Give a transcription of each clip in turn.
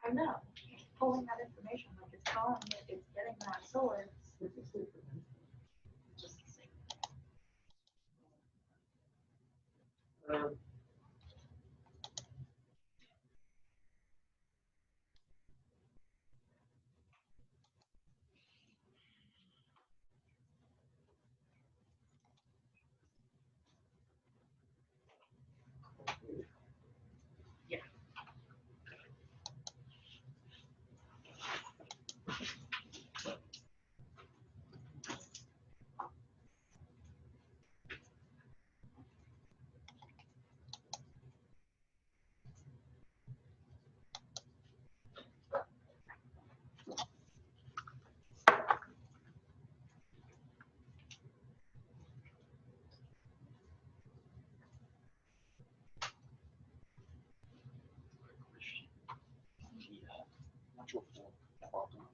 I know. Pulling that information, like it's telling it, it's getting that, so it's just the same. Yeah. Module 4 problem.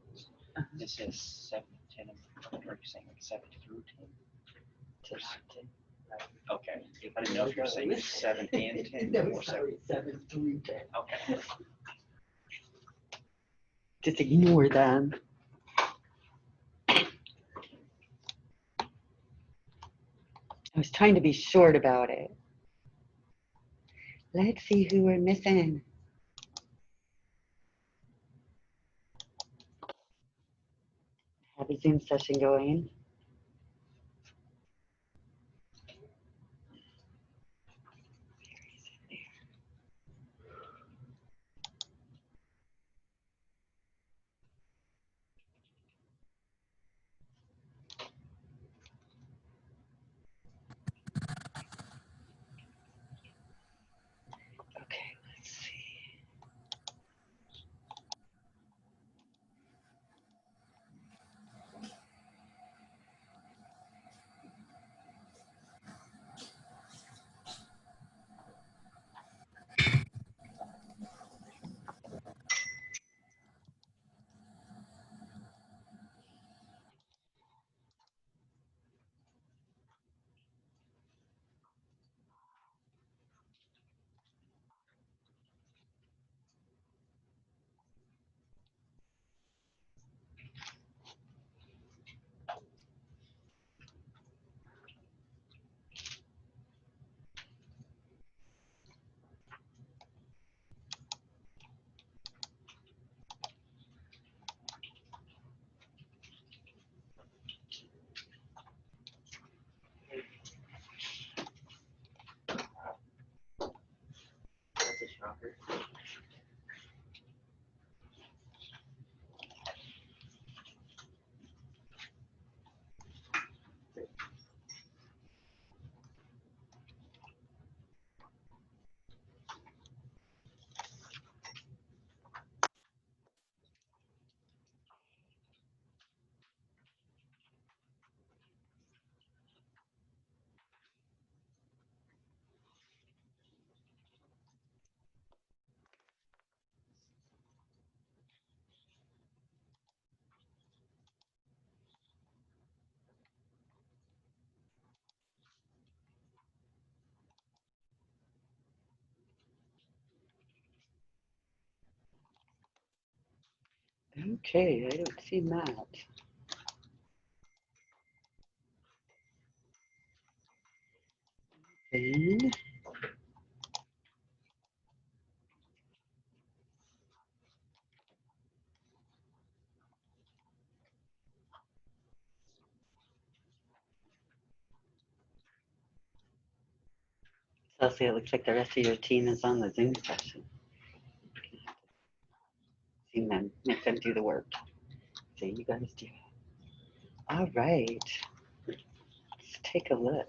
This says 7 to 10. Are you saying like 7 through 10? Okay. I didn't know if you're saying 7 and 10 No, or 7. sorry, 7 through 10. Okay. Just ignore them. I was trying to be short about it. Let's see who we're missing. Have a Zoom session going. Okay, let's see. That's a shocker. Okay, I don't see Matt. Okay. Chelsea, it looks like the rest of your team is on the Zoom session. See them, make them do the work. See, you guys do. All right, let's take a look.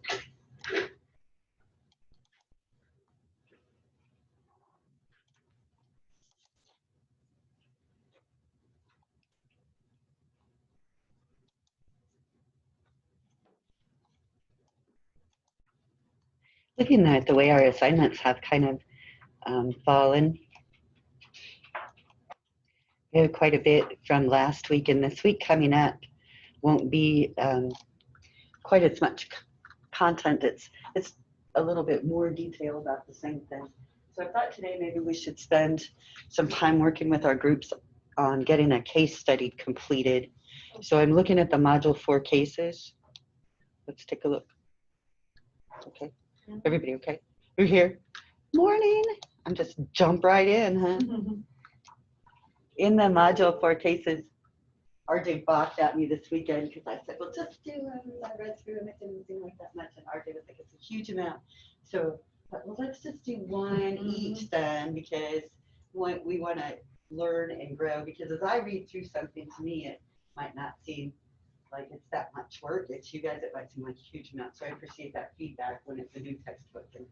Looking at the way our assignments have kind of fallen, We have quite a bit from last week, and this week coming up won't be quite as much content. It's a little bit more detail about the same thing. So I thought today maybe we should spend some time working with our groups on getting a case study completed. So I'm looking at the Module 4 cases. Let's take a look. Okay, everybody okay? You're here? Morning. I'm just jump right in, huh? In the Module 4 cases, RJ balked at me this weekend because I said, well, just do them. I read through them. It didn't seem like that much. And RJ was like, it's a huge amount. So, well, let's just do one each then, because we want to learn and grow. Because as I read through something, to me, it might not seem like it's that much work. It's you guys, it might seem like a huge amount. So I appreciate that feedback when it's a new textbook and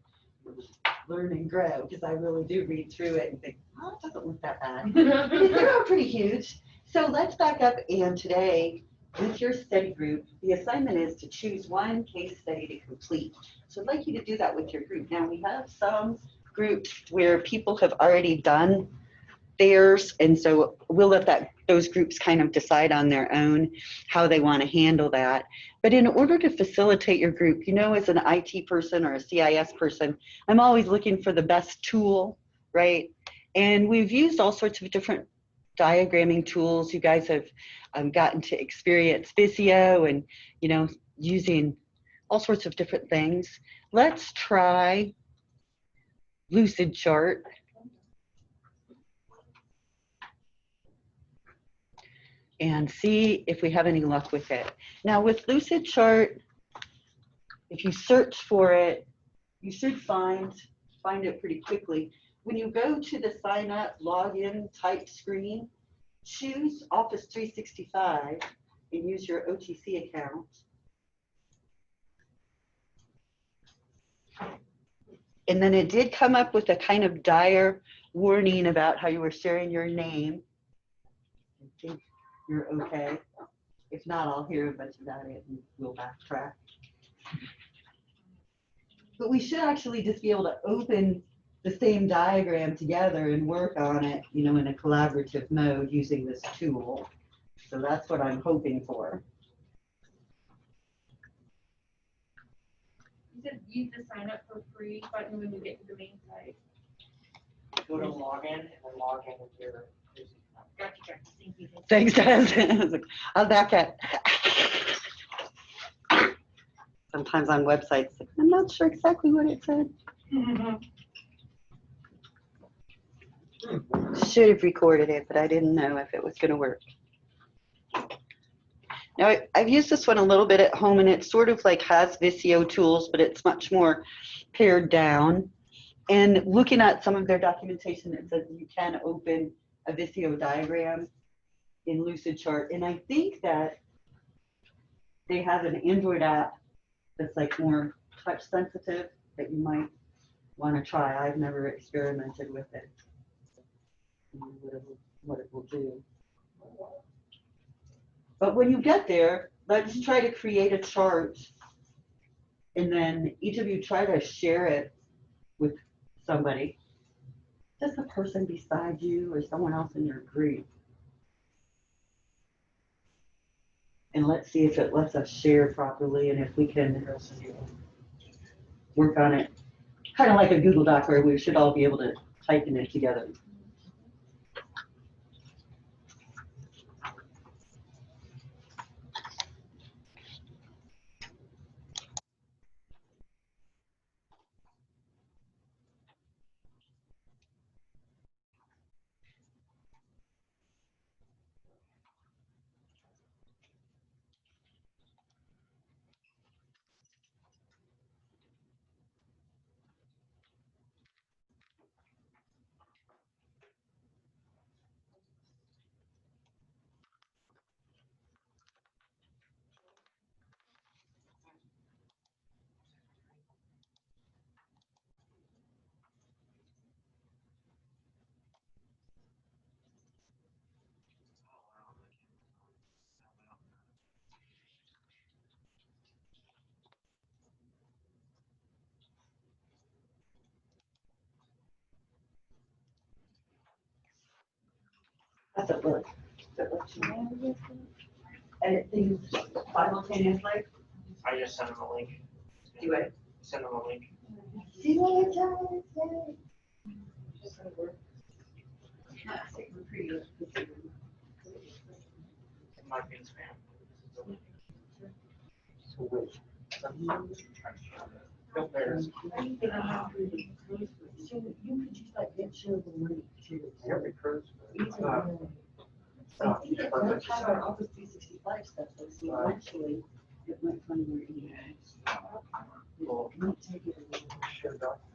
learn and grow, because I really do read through it and think, oh, it doesn't look that bad. They're all pretty huge. So let's back up, and today with your study group, the assignment is to choose one case study to complete. So I'd like you to do that with your group. Now we have some groups where people have already done theirs, and so we'll let those groups kind of decide on their own how they want to handle that. But in order to facilitate your group, as an IT person or a CIS person, I'm always looking for the best tool, right? And we've used all sorts of different diagramming tools. You guys have gotten to experience Visio and, using all sorts of different things. Let's try Lucid Chart. And see if we have any luck with it. Now with Lucid Chart, if you search for it, you should find it pretty quickly. When you go to the sign up, login type screen, choose Office 365 and use your OTC account. And then it did come up with a kind of dire warning about how you were sharing your name. I think you're okay. If not, I'll hear a bunch about it and we'll backtrack. But we should actually just be able to open the same diagram together and work on it, in a collaborative mode using this tool. So that's what I'm hoping for. You said use the sign up for free button when you get to the main site. Go to login and then log in with your. Gotcha. Thank you. Thanks, guys. I'll back up. Sometimes on websites, I'm not sure exactly what it said. Should have recorded it, but I didn't know if it was going to work. Now, I've used this one a little bit at home, and it sort of like has Visio tools, but it's much more pared down. And looking at some of their documentation, it says you can open a Visio diagram in Lucid Chart. And I think that they have an Android app that's like more touch sensitive that you might want to try. I've never experimented with it. What it will do. But when you get there, let's try to create a chart, and then each of you try to share it with somebody. Just the person beside you or someone else in your group. And let's see if it lets us share properly and if we can work on it. Kind of like a Google Doc where we should all be able to type in it together. How's it look? Does it look to you? Edit things simultaneously? I just sent him a link. Do it. Send him a link. See what it does, yay. It might be in spam. So wait. No, there's. So you could just like get show the link to. Yeah, because it's I not. think it does have our Office 365 stuff, though, so actually, it might find your emails. It might take it a little. Shared document.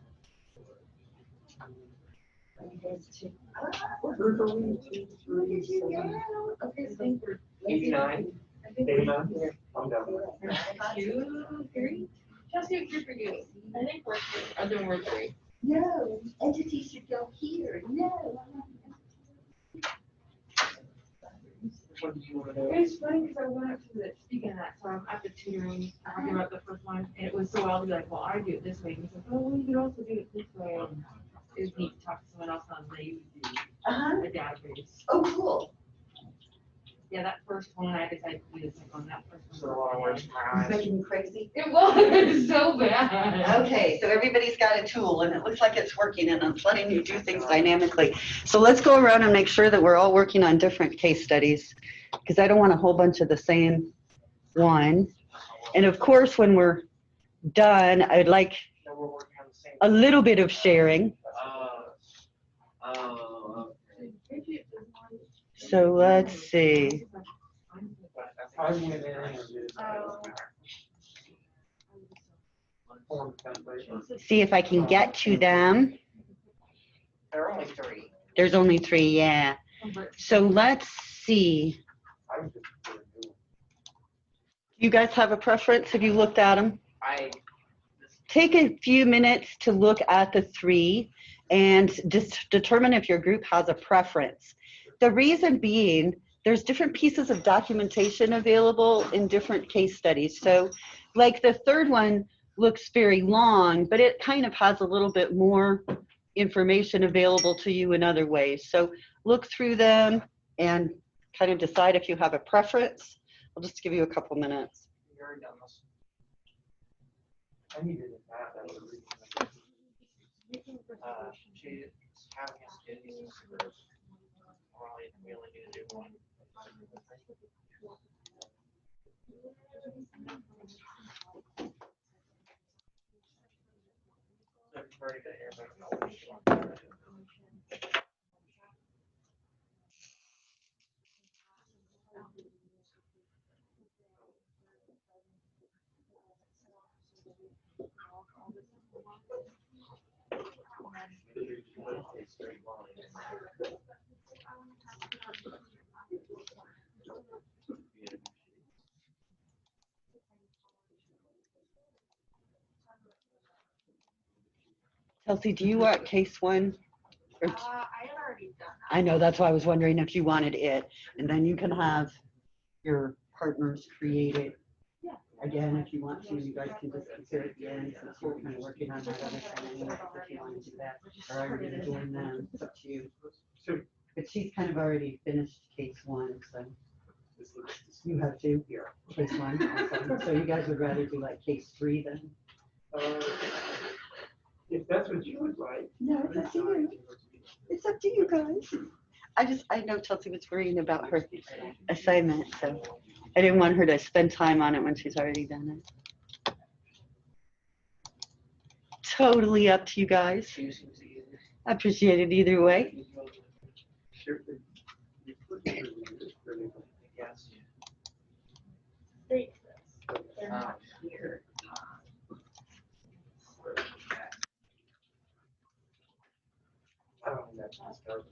We're going to 3, 7. Okay, so 89. 89? I'm down. 2, 3. Chelsea, it's good for you. I think we're 3. I'm doing we're 3. No, entities should go here, no. What do you want to do? It was funny because I went up to the, speaking of that, so I'm at the tutoring, talking about the first one, and it was so I'll be like, well, I do it this way. And he's like, oh, well, you can also do it this way. It was neat to talk to someone else on the Uh-huh, database. oh, cool. Yeah, that first one, I decided to do the second one, that first So a one. lot of words from my It's eyes. making me crazy. It was so bad. Okay, so everybody's got a tool and it looks like it's working and it's letting you do things dynamically. So let's go around and make sure that we're all working on different case studies because I don't want a whole bunch of the same one. And of course, when we're done, I'd like No, we're working on the same. a little bit of sharing. So let's see. I went in and did form template. See if I can get to them. There are only 3. There's only 3, yeah. So let's see. I was just gonna do it. You guys have a preference? Have you looked at them? Take a few minutes to look at the 3 and just determine if your group has a preference. The reason being, there's different pieces of documentation available in different case studies. So like the third one looks very long, but it kind of has a little bit more information available to you in other ways. So look through them and kind of decide if you have a preference. I'll just give you a couple minutes. You already done this. I needed it that. That was the reason. She's having us do these. We only need to do one. Everybody got everybody know what you want to do. Chelsea, do you want case 1? Or I had already done that. I know, that's why I was wondering if you wanted it. And then you can have your partners create it. Yeah. Again, if you want to, you guys can just consider it the end since we're kind of working on that other thing. If you want to do that, or are you gonna join them? It's up to you. But she's kind of already finished case 1, so you have to. Case 1, awesome. So you guys would rather do like case 3 then? If that's what you would like. No, it's up to you. It's up to you guys. I know Chelsea was worrying about her assignment, so I didn't want her to spend time on it when she's already done it. Totally up to you guys. I appreciate it either way. Yes. They're not here. I don't think that's just start.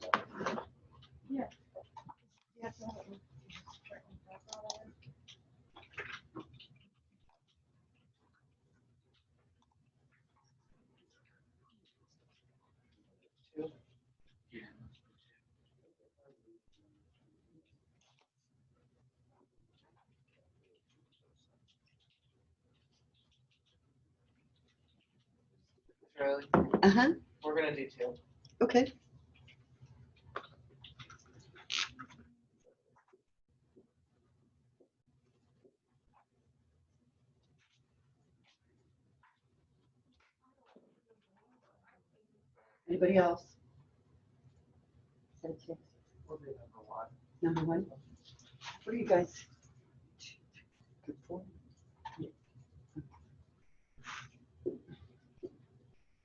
Charlie, Uh-huh, we're gonna do 2. okay. Anybody else? That's it. We'll do number one. Number one. What are you guys? Good for?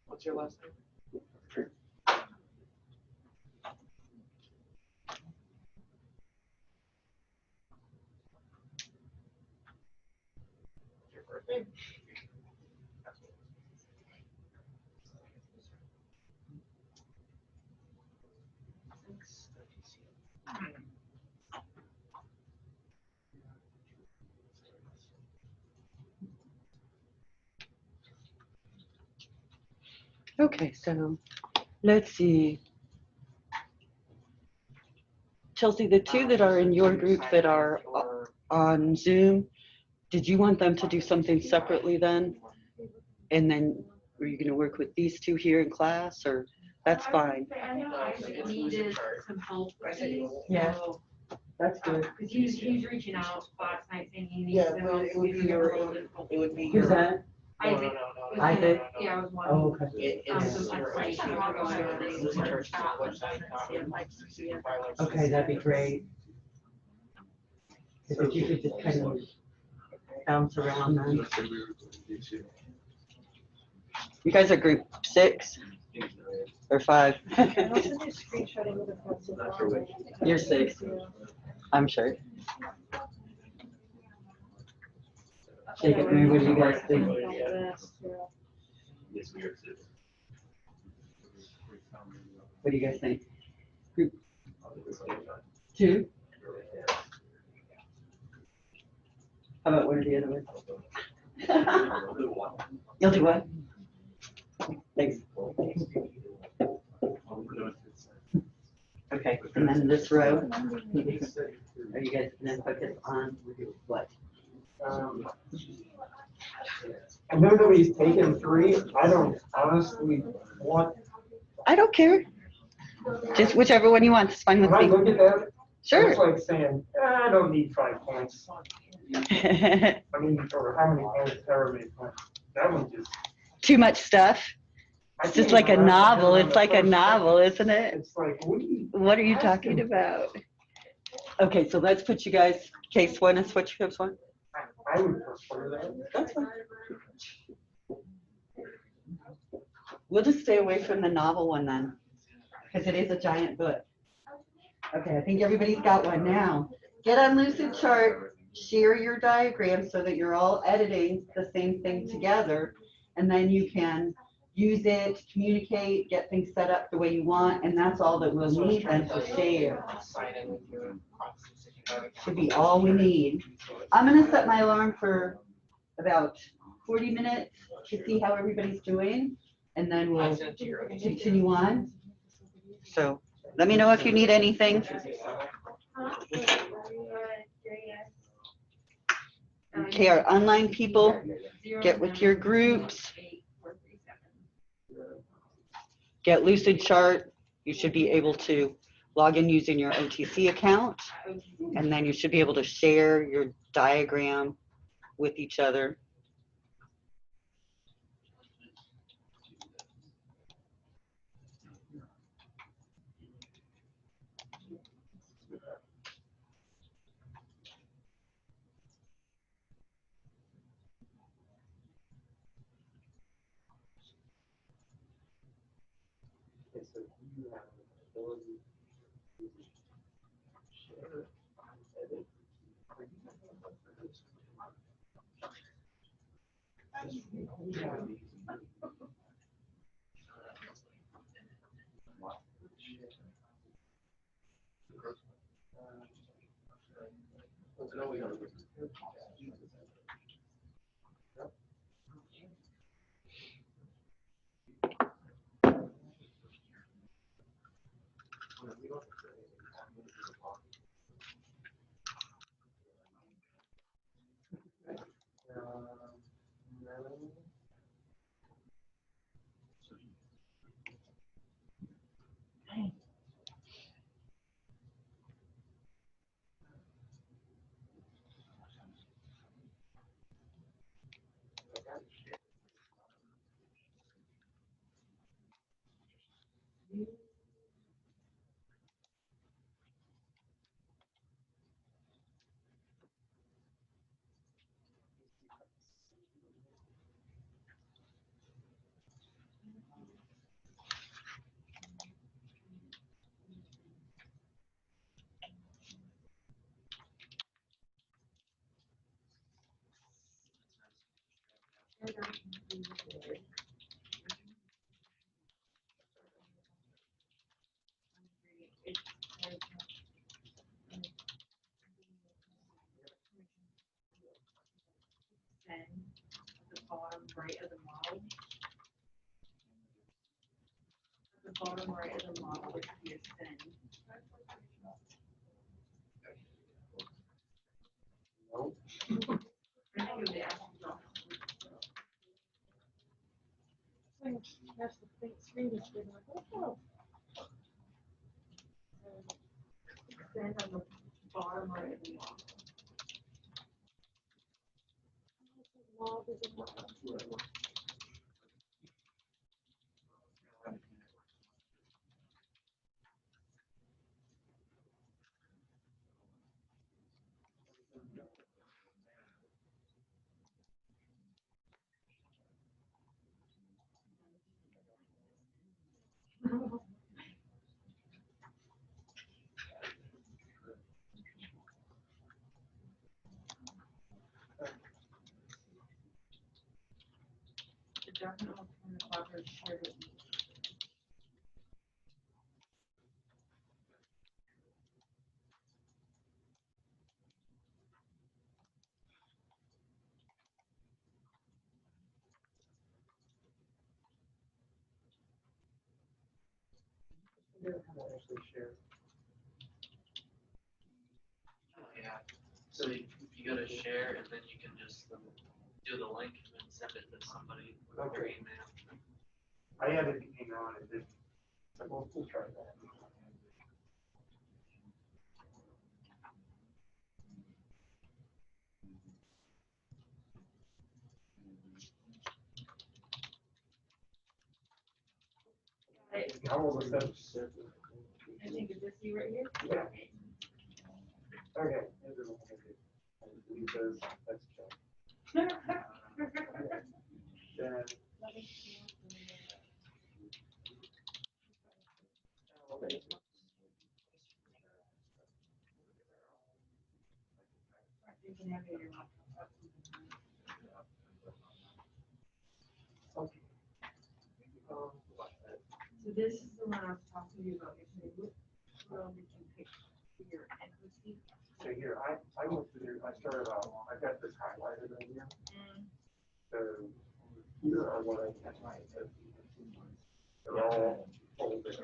What's your last name? What's your first name? Okay, so let's see. Chelsea, the two that are in your group that are on Zoom, did you want them to do something separately then? And then were you going to work with these two here in class, or that's fine? I know I needed some help with these. Yeah. That's good. Because he was reaching out last night saying he needs Yeah, some well, help. it would be your, it would be Who's your. that? Isaac. Isaac? Yeah, I was Oh, wondering. okay. It's some your, it's explanation your, of what's going on. it's your church's website, Okay, that'd be great. If you could just kind of bounce around then. You guys are group 6 or 5? You're 6, I'm sure. Shake it, Mary, what do you guys think? What do you guys think? Group 2? How about one or the other one? You'll do what? Thanks. Okay, and then this row, are you guys gonna focus on what? I know nobody's taken 3. I don't honestly want, I don't care. Just whichever one you want, it's fine with when I me. look at that, it's Sure. like saying, I don't need 5 points. I mean, or how many points, however many points. That one just. Too much stuff. I It's just can't like a even wrap my head novel. around It's the like a first novel, sentence. isn't it? It's like, What are you asking talking for? about? Okay, so let's put you guys, case 1 and switch case 1. I would prefer that. That's fine. We'll just stay away from the novel one then, because it is a giant book. Okay, I think everybody's got one now. Get on Lucid Chart, share your diagram so that you're all editing the same thing together, and then you can use it, communicate, get things set up the way you want, and that's all that we'll need then to share. Should be all we need. I'm gonna set my alarm for about 40 minutes to see how everybody's doing, and then we'll continue on. So let me know if you need anything. Okay, our online people, get with your groups. Get Lucid Chart. You should be able to log in using your OTC account, and then you should be able to share your diagram with each other. At the bottom right of the model. At the bottom right of the model, there should be a send. Nope. I think it was the actual doc. That's the big screen is big, like, oh. Send on the bottom right of the model. Log is in the- The document will turn the buffer shared with me. Actually share. Oh, yeah. So you go to share and then you can just do the link and then send it to somebody with your Okay. email. I added the email on it, didn't. So we'll try that. How old was that? I think it's this you right here. Yeah. Okay. Because that's chill. Then. You can have it in your laptop. Okay. So this is the one I was talking to you about yesterday. What all did you pick for your entity? So here, I went through, I started out, I got this highlighted right here. So here are what I can write. They're all folded.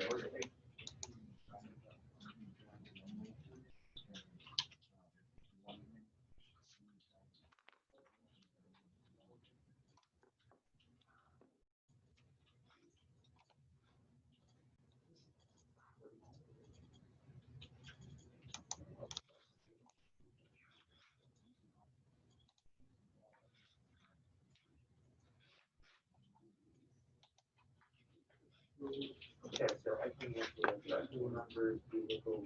Okay, so I can get the new numbers, vehicles.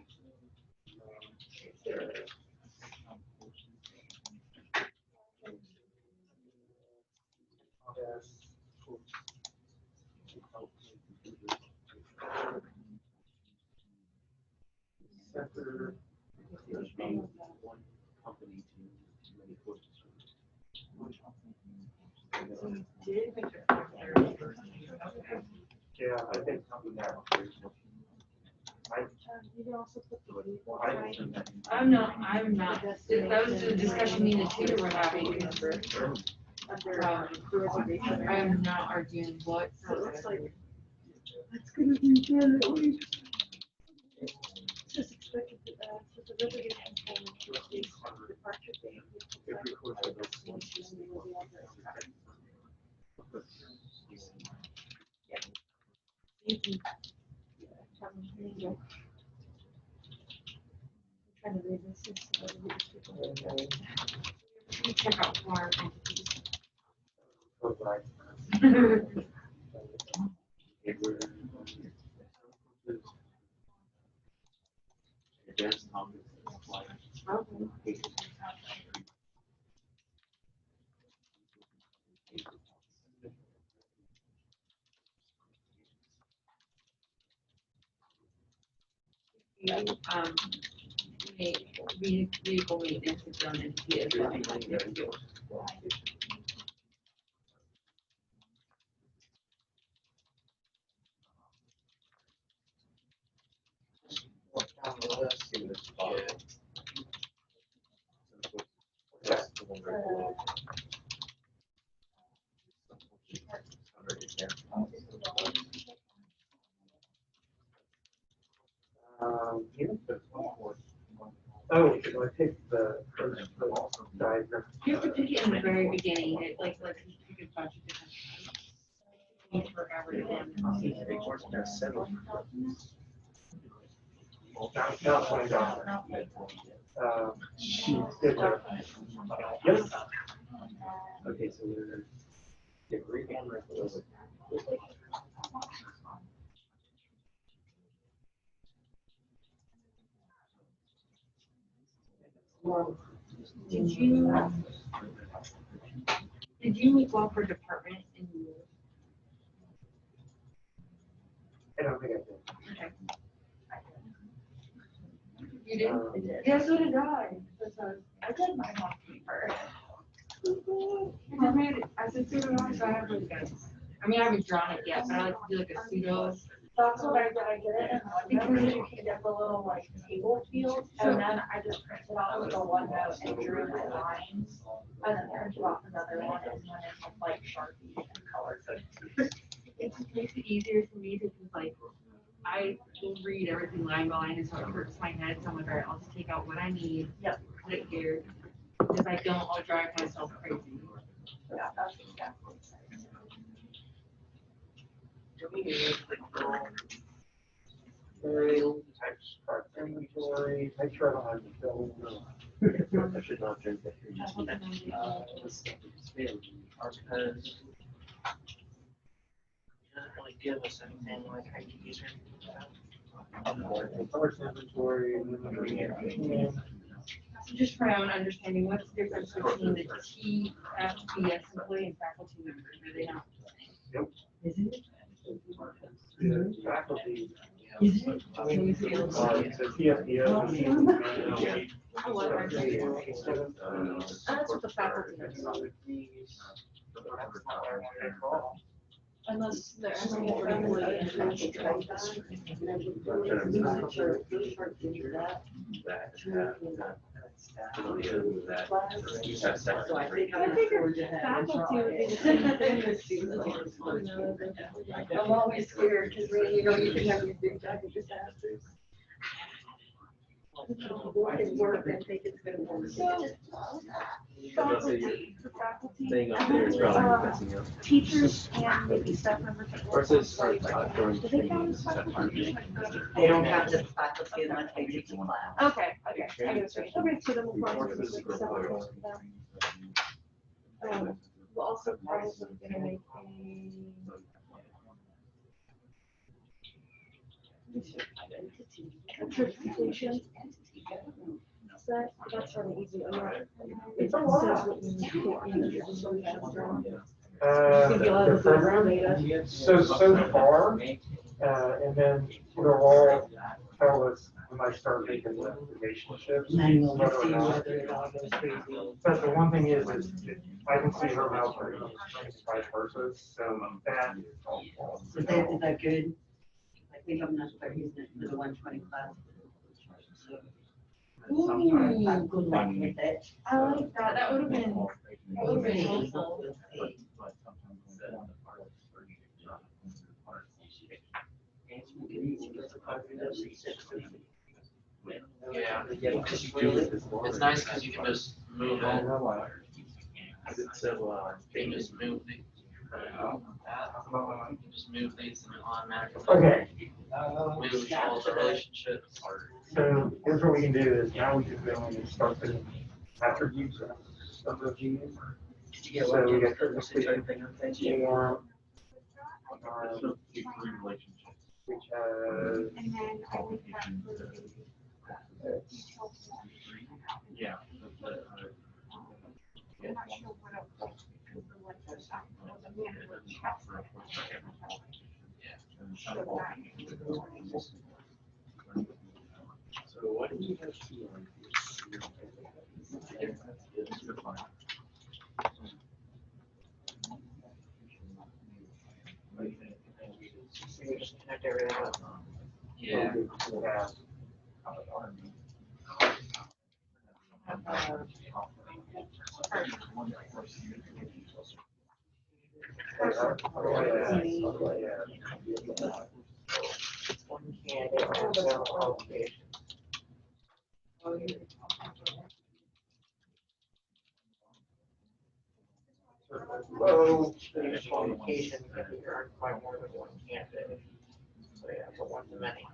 Yes. Center. One company to many courses. Did make it. Yeah, I think. You can also put the vehicle I- right. I'm not. That was the discussion me and the tutor were having. Under the reservation. I am not arguing what. So it looks like it's gonna be done at least. Just expected to, so the reservation form is based on departure date. Every course I go to. Destination, and will be on the card. You can, here you go. I'm trying to read this. So that we just get it. Let me check out our entities. Advanced topics like Vehicle maintenance is done in here. Oh, should I pick the first diagram? You have to pick it in the very beginning, it like, you pick a bunch of different. Needs forever to end. Not $20. Good job. Yes. Okay, so we're. The Greek and Revelation. Did you meet well for department in yours? I don't think I did. Okay. You did? I did. Yeah, so did I. I did my mock paper. I said, so did I, so I have really good. I mean, I haven't drawn it yet, but I like to do like a pseudo. That's what I did. I did it in OneNote, you can get the little like table field, and then I just printed out like a OneNote and drew my lines. And then printed off another one and then it's like Sharpie and color coded. It just makes it easier for me because like, I will read everything line by line, and so it hurts my head, so I'm like, all right, I'll just take out what I need. Yep. Put it here, if I don't, I'll drive myself crazy. Yeah, that's exactly. Type inventory, make sure I don't have to fill in. I should not drink that. Because doesn't really give us anything like I can use First inventory, So just for my own understanding, what's the difference between the TFBS employee and faculty members? Are they not? Nope. Isn't it? Faculty. Is it? Can you feel it? The TFPO. That's what the faculty is. Unless they're asking for employee information. So I think I figured faculty would be the same thing as students. I'm always scared because you know, you can have your big giant disasters. Work and think it's gonna work. So, faculty, Staying up there is probably messing up. teachers and maybe staff members. that work Versus on site. during Do they count training, as faculty? They don't have the faculty unless they teach a class. Okay, okay, I get it. Okay, so then we'll probably just like separate them. We'll also probably gonna make a certification set, that's really easy. It says what you need to put in your The program, so far, and then it'll all tell us when I start making the relationships. And we'll whether or see not- whether it all goes crazy. But the one thing is I can see her mouth or vice versa, so that is helpful. Is that good? Like we have enough for using it for the 120 class. Ooh, Good luck with it. I like that, that would have been helpful. Yeah, it's nice because you can just move it. You can just move the, you can just move these and it automatically. Okay, Moves all the relationships. so here's what we can do is now we can go in and start putting attributes of the G. So we got the form. Which has. And then I would have. Yeah. I'm not sure what else. So what did you guys see on? Yeah. Well, there's qualifications, if you earn by more than one candidate. So yeah, it's a one to many.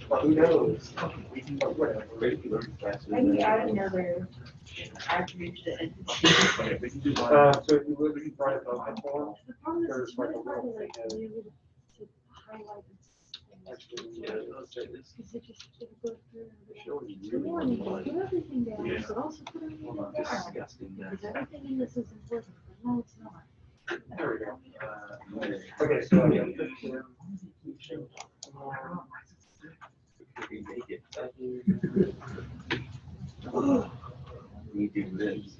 Who knows? Maybe add another attribute to the entity. So if you look at the private form, The problem is there's it's like really a hard to little like thing be able to highlight this. Because it just, it goes through. Come on, put everything down, but also put everything down. Because everything in this is important, but no, it's not. There we go. Okay, so I got 15. We do this.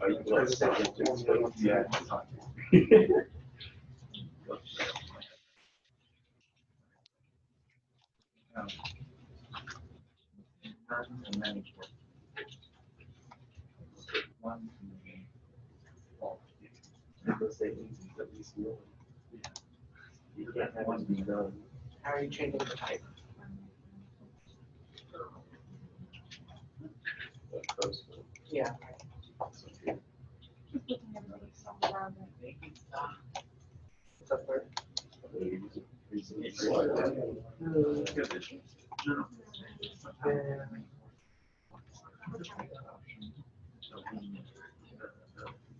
Are you going to say it? Yeah. You can't have one be done. How are you changing the type? Yeah. Just putting everything somewhere. What's up there?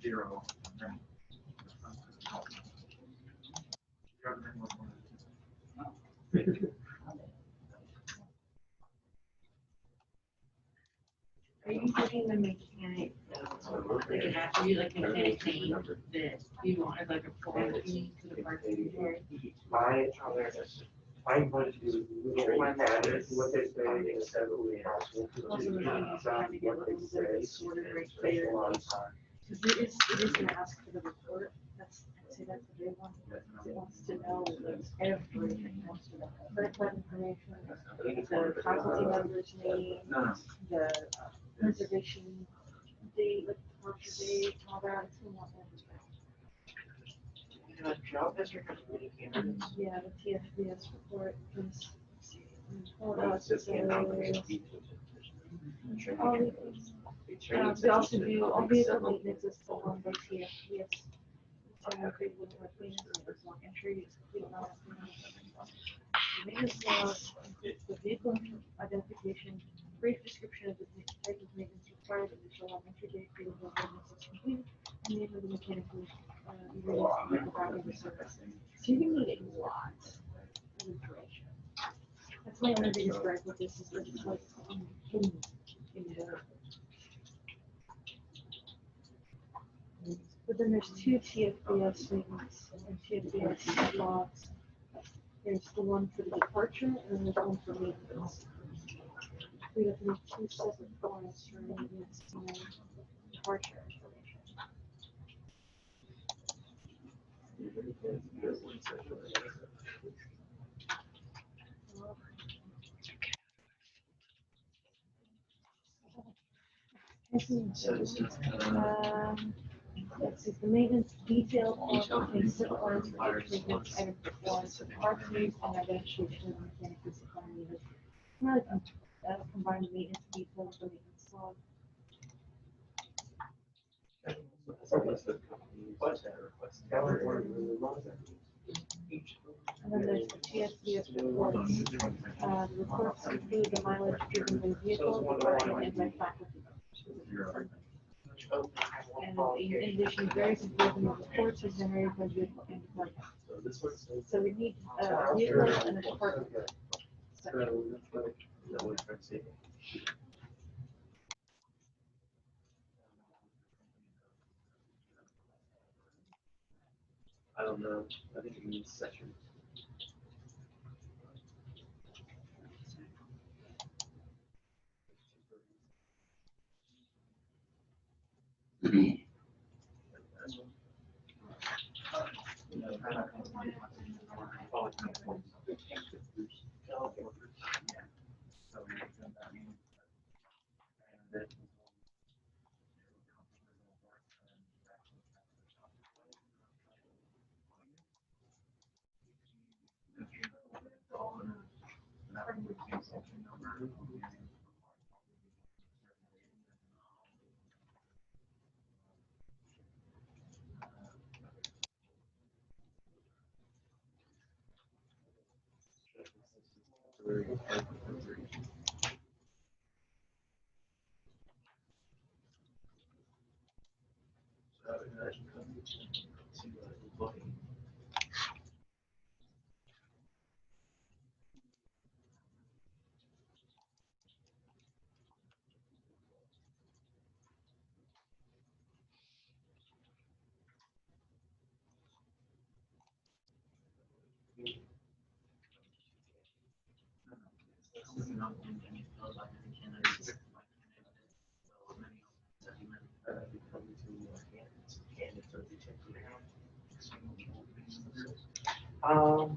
Zero. Are you putting the mechanic, like an attribute, like mechanic name that you want as like a form that you need to the parts inventory? I'm going to when that is what they say is heavily possible. Also, we're trying to get a little bit of sorted right there. Because it is gonna ask for the report, that's, I'd say that's the big one. It wants to know everything, it wants to know credit card information, the faculty member's name, the reservation date, like departure date, all that, it's gonna want everything. Job history for community candidates. Yeah, the TFBS report is. We also do, all vehicle maintenance is still on by TFBS. Technically, with our maintenance, there's one entry, it's complete not. Maintenance laws includes the vehicle identification, brief description of the type of maintenance required, additional entry date, vehicle maintenance is complete, and name of the mechanic who vehicle back into service. So you can need a lot of information. That's my only biggest gripe with this is that it's like hidden in the. But then there's two TFBS maintenance and TFBS logs. There's the one for the departure and then there's one for maintenance. We have to make two separate forms for maintenance and departure information. Let's see, the maintenance detail form contains certain forms for each maintenance item performed, parts used, and identification of mechanic discipline needed. Really combine the maintenance detail with the maintenance log. And then there's the TSBS reports. The reports include the mileage driven by vehicle, department, and by faculty. And which is very important reports are generated by vehicle and department. So we need a vehicle and a department. I don't know. I think it means session.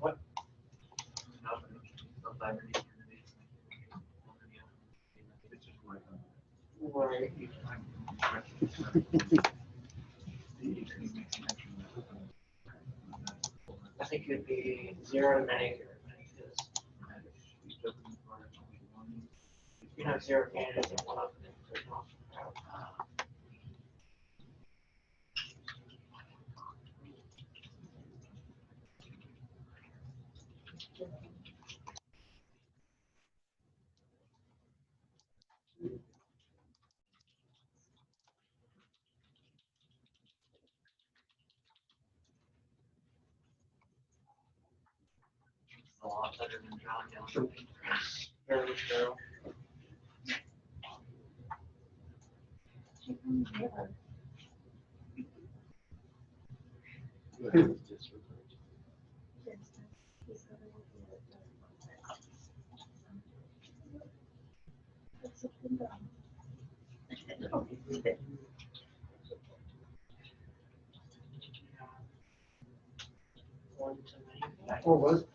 What? Right. I think it'd be 0 to many, you know, 0 candidates and 1 opening. A lot better than drawing down. Very true. What was?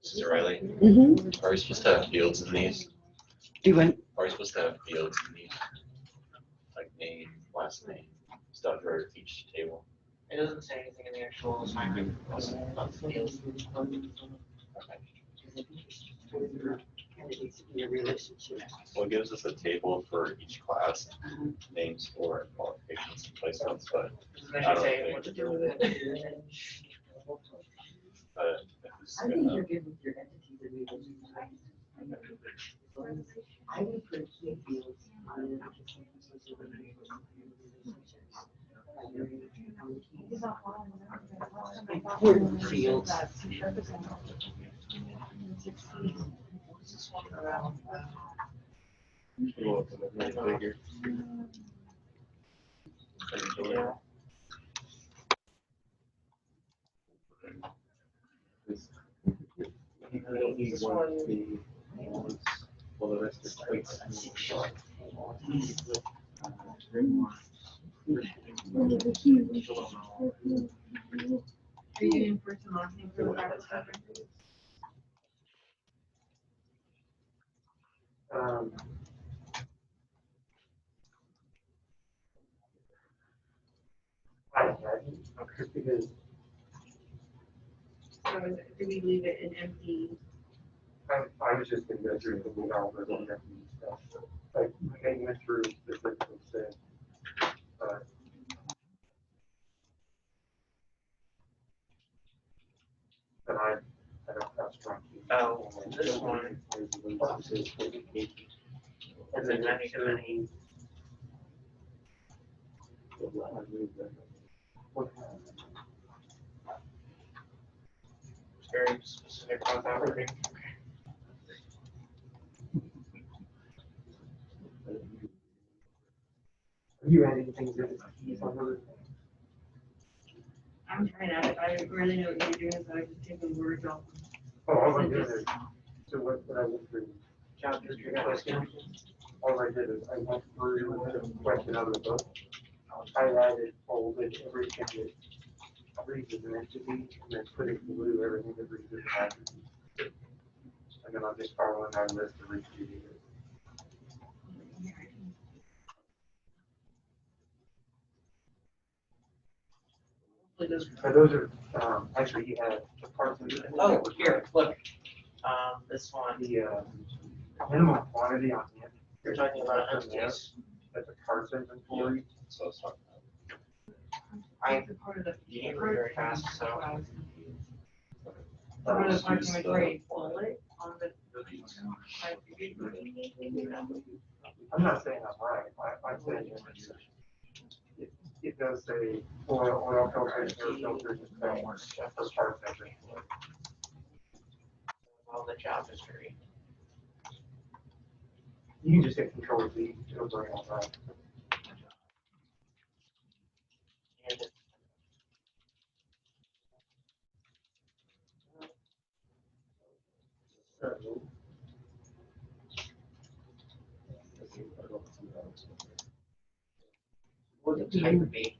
Mrs. O'Reilly, Mm-hmm. are we supposed to have fields in these? Do what? Are we supposed to have fields in these? Like name, last name, stuff for each table? It doesn't say anything in the actual assignment. About the fields. Your relationship. Well, it gives us a table for each class, names for qualifications and placements, but Doesn't actually say what to do with it. if it's I think gonna, you're good with your entities that we will do. I would put key fields on it. Important fields. well, it's a little bigger. Yeah. This one. Well, the rest is weights. Are you doing first and last name for the private stuff? Um, I, because So do we leave it in empty? I was just gonna go through the lead all the stuff. Like, they went through specifically said, but I don't have strong. Oh, this one. And then Many to many. Very specific about that wording. Are you adding things that he's on the? I'm trying to, I really know what you're doing, so I just take the words off. Oh, all I did is, so what I went through, Job history, question. all I did is I went through the question of the book. Highlighted, bolded everything that reads as an entity, and then put it in blue, everything that reads as an attribute. And then I'll just follow in that list of repeating it. So those are, actually, you had the parts of it. Oh, here, look. This one, The, minimum quantity on hand. you're talking about That's in there. entities. That's a cards inventory. So it's not. I can't read very fast, so. One of the parts in which we bullet on the. I'm not saying I'm right, I'm saying it does say oil filters, air filters, and things for parts inventory. All the job history. You can just hit Control Z, it'll bring all that. And So, what would the type be?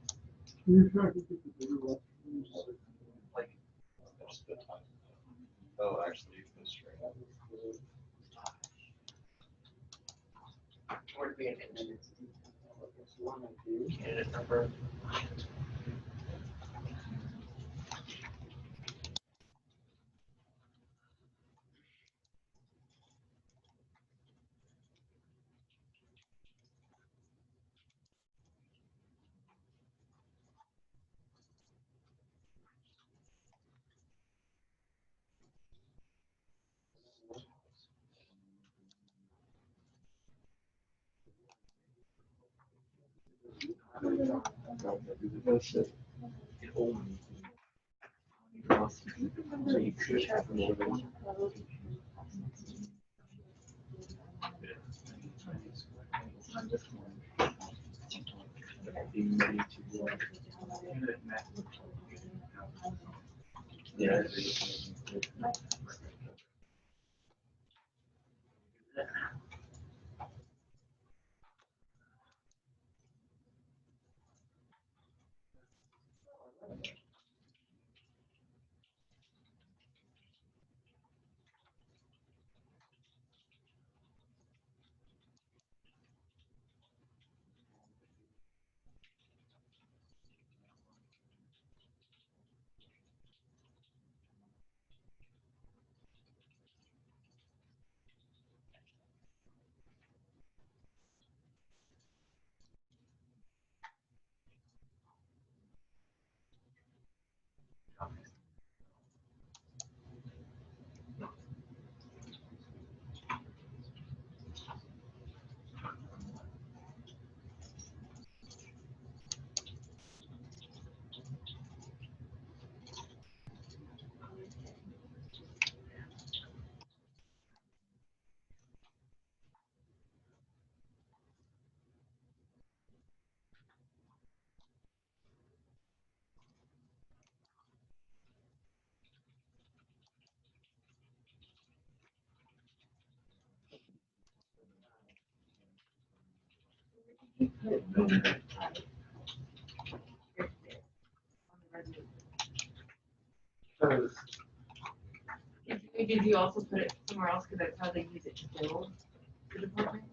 Like, That's the time. Oh, actually, that's right. would it be an candidate number? Yeah. so Did you also put it somewhere else, because that's how they use it to build the department?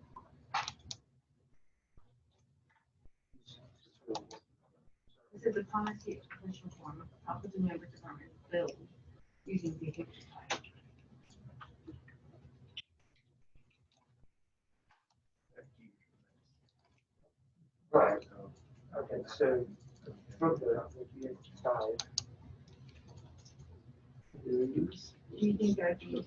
This is the policy extension form, how the member department build using the. Right, okay, so from the side. Do you think that'd be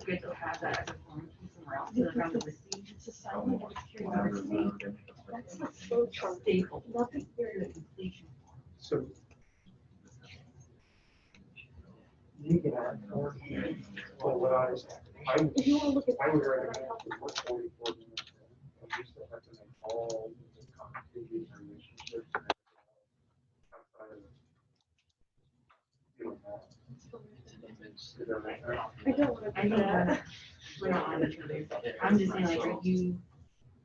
good to have that as a form somewhere else, so around the listing? It's a sign of curiosity. That's not so staple, nothing very the completion. So. You can add more, well, what I was, If you wanna look at. I would recommend to work 44 minutes. And you still have to make all the connectivity relationships. And outside of doing that. Does that make sense? I don't wanna do that. We're not on the, I'm just saying, like, are you,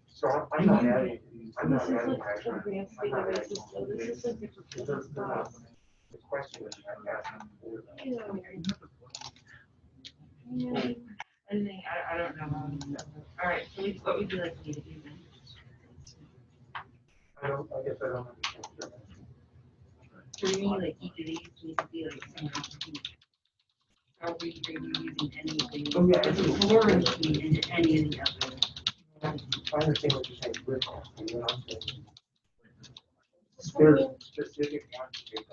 So I'm not adding, I'm this not is adding like action. advanced I'm not database, adding. so this is like different. The question is, I asked. Anything, I don't know. All right, so what would you like me to do then? I guess I don't understand. For me, like each of these needs to be like single. Are we using anything? Oh, yeah. Is it foreign key into any of the others? I understand what you're saying, with, you know, I'm saying. There's specific ones you can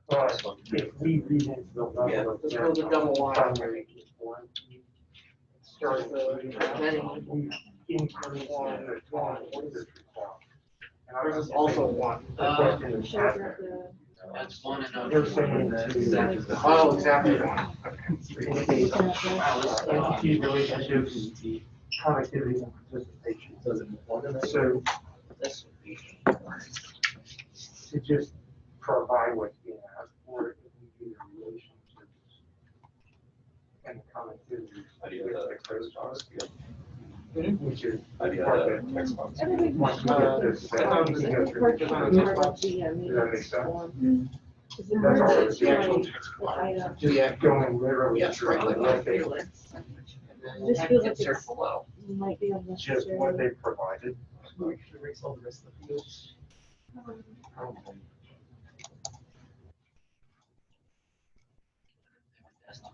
but if we read into the level of. This was a double line. Primary one. Start the, we increase the one, what is it required? And This is also one. The question is, That's one and they're saying to. Oh, exactly one. Entity relationships, connectivity and participation. So to just provide what's being asked for, it would be the relationships and connectivity. Which is part of the text box. Once we get this, we can go through the text box. Does that make sense? That's all it's the actual text box. Just going literally. Yes, right, like that. This feels like Insert it's below. might be Just what unnecessary. they provided. Erase all the rest of the fields.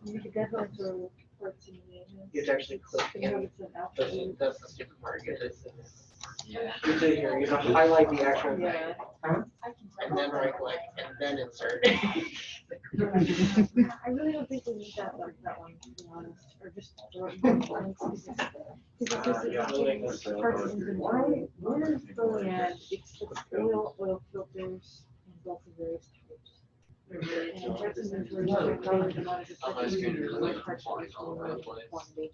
You could definitely throw parts in the. You'd actually click They have in. it an alphabet. That's the stupid part. Yeah. You do here, you have to highlight the actual thing, Yeah. and then right click, and then insert. I really don't think we need that one, to be honest, or just throw it in the links, because it's just, it's parts of the why, we're throwing at, it's oil filters, and lots of various types. And Jackson Inventory, the amount of On my screen, it was like parts all of over the place. quantity.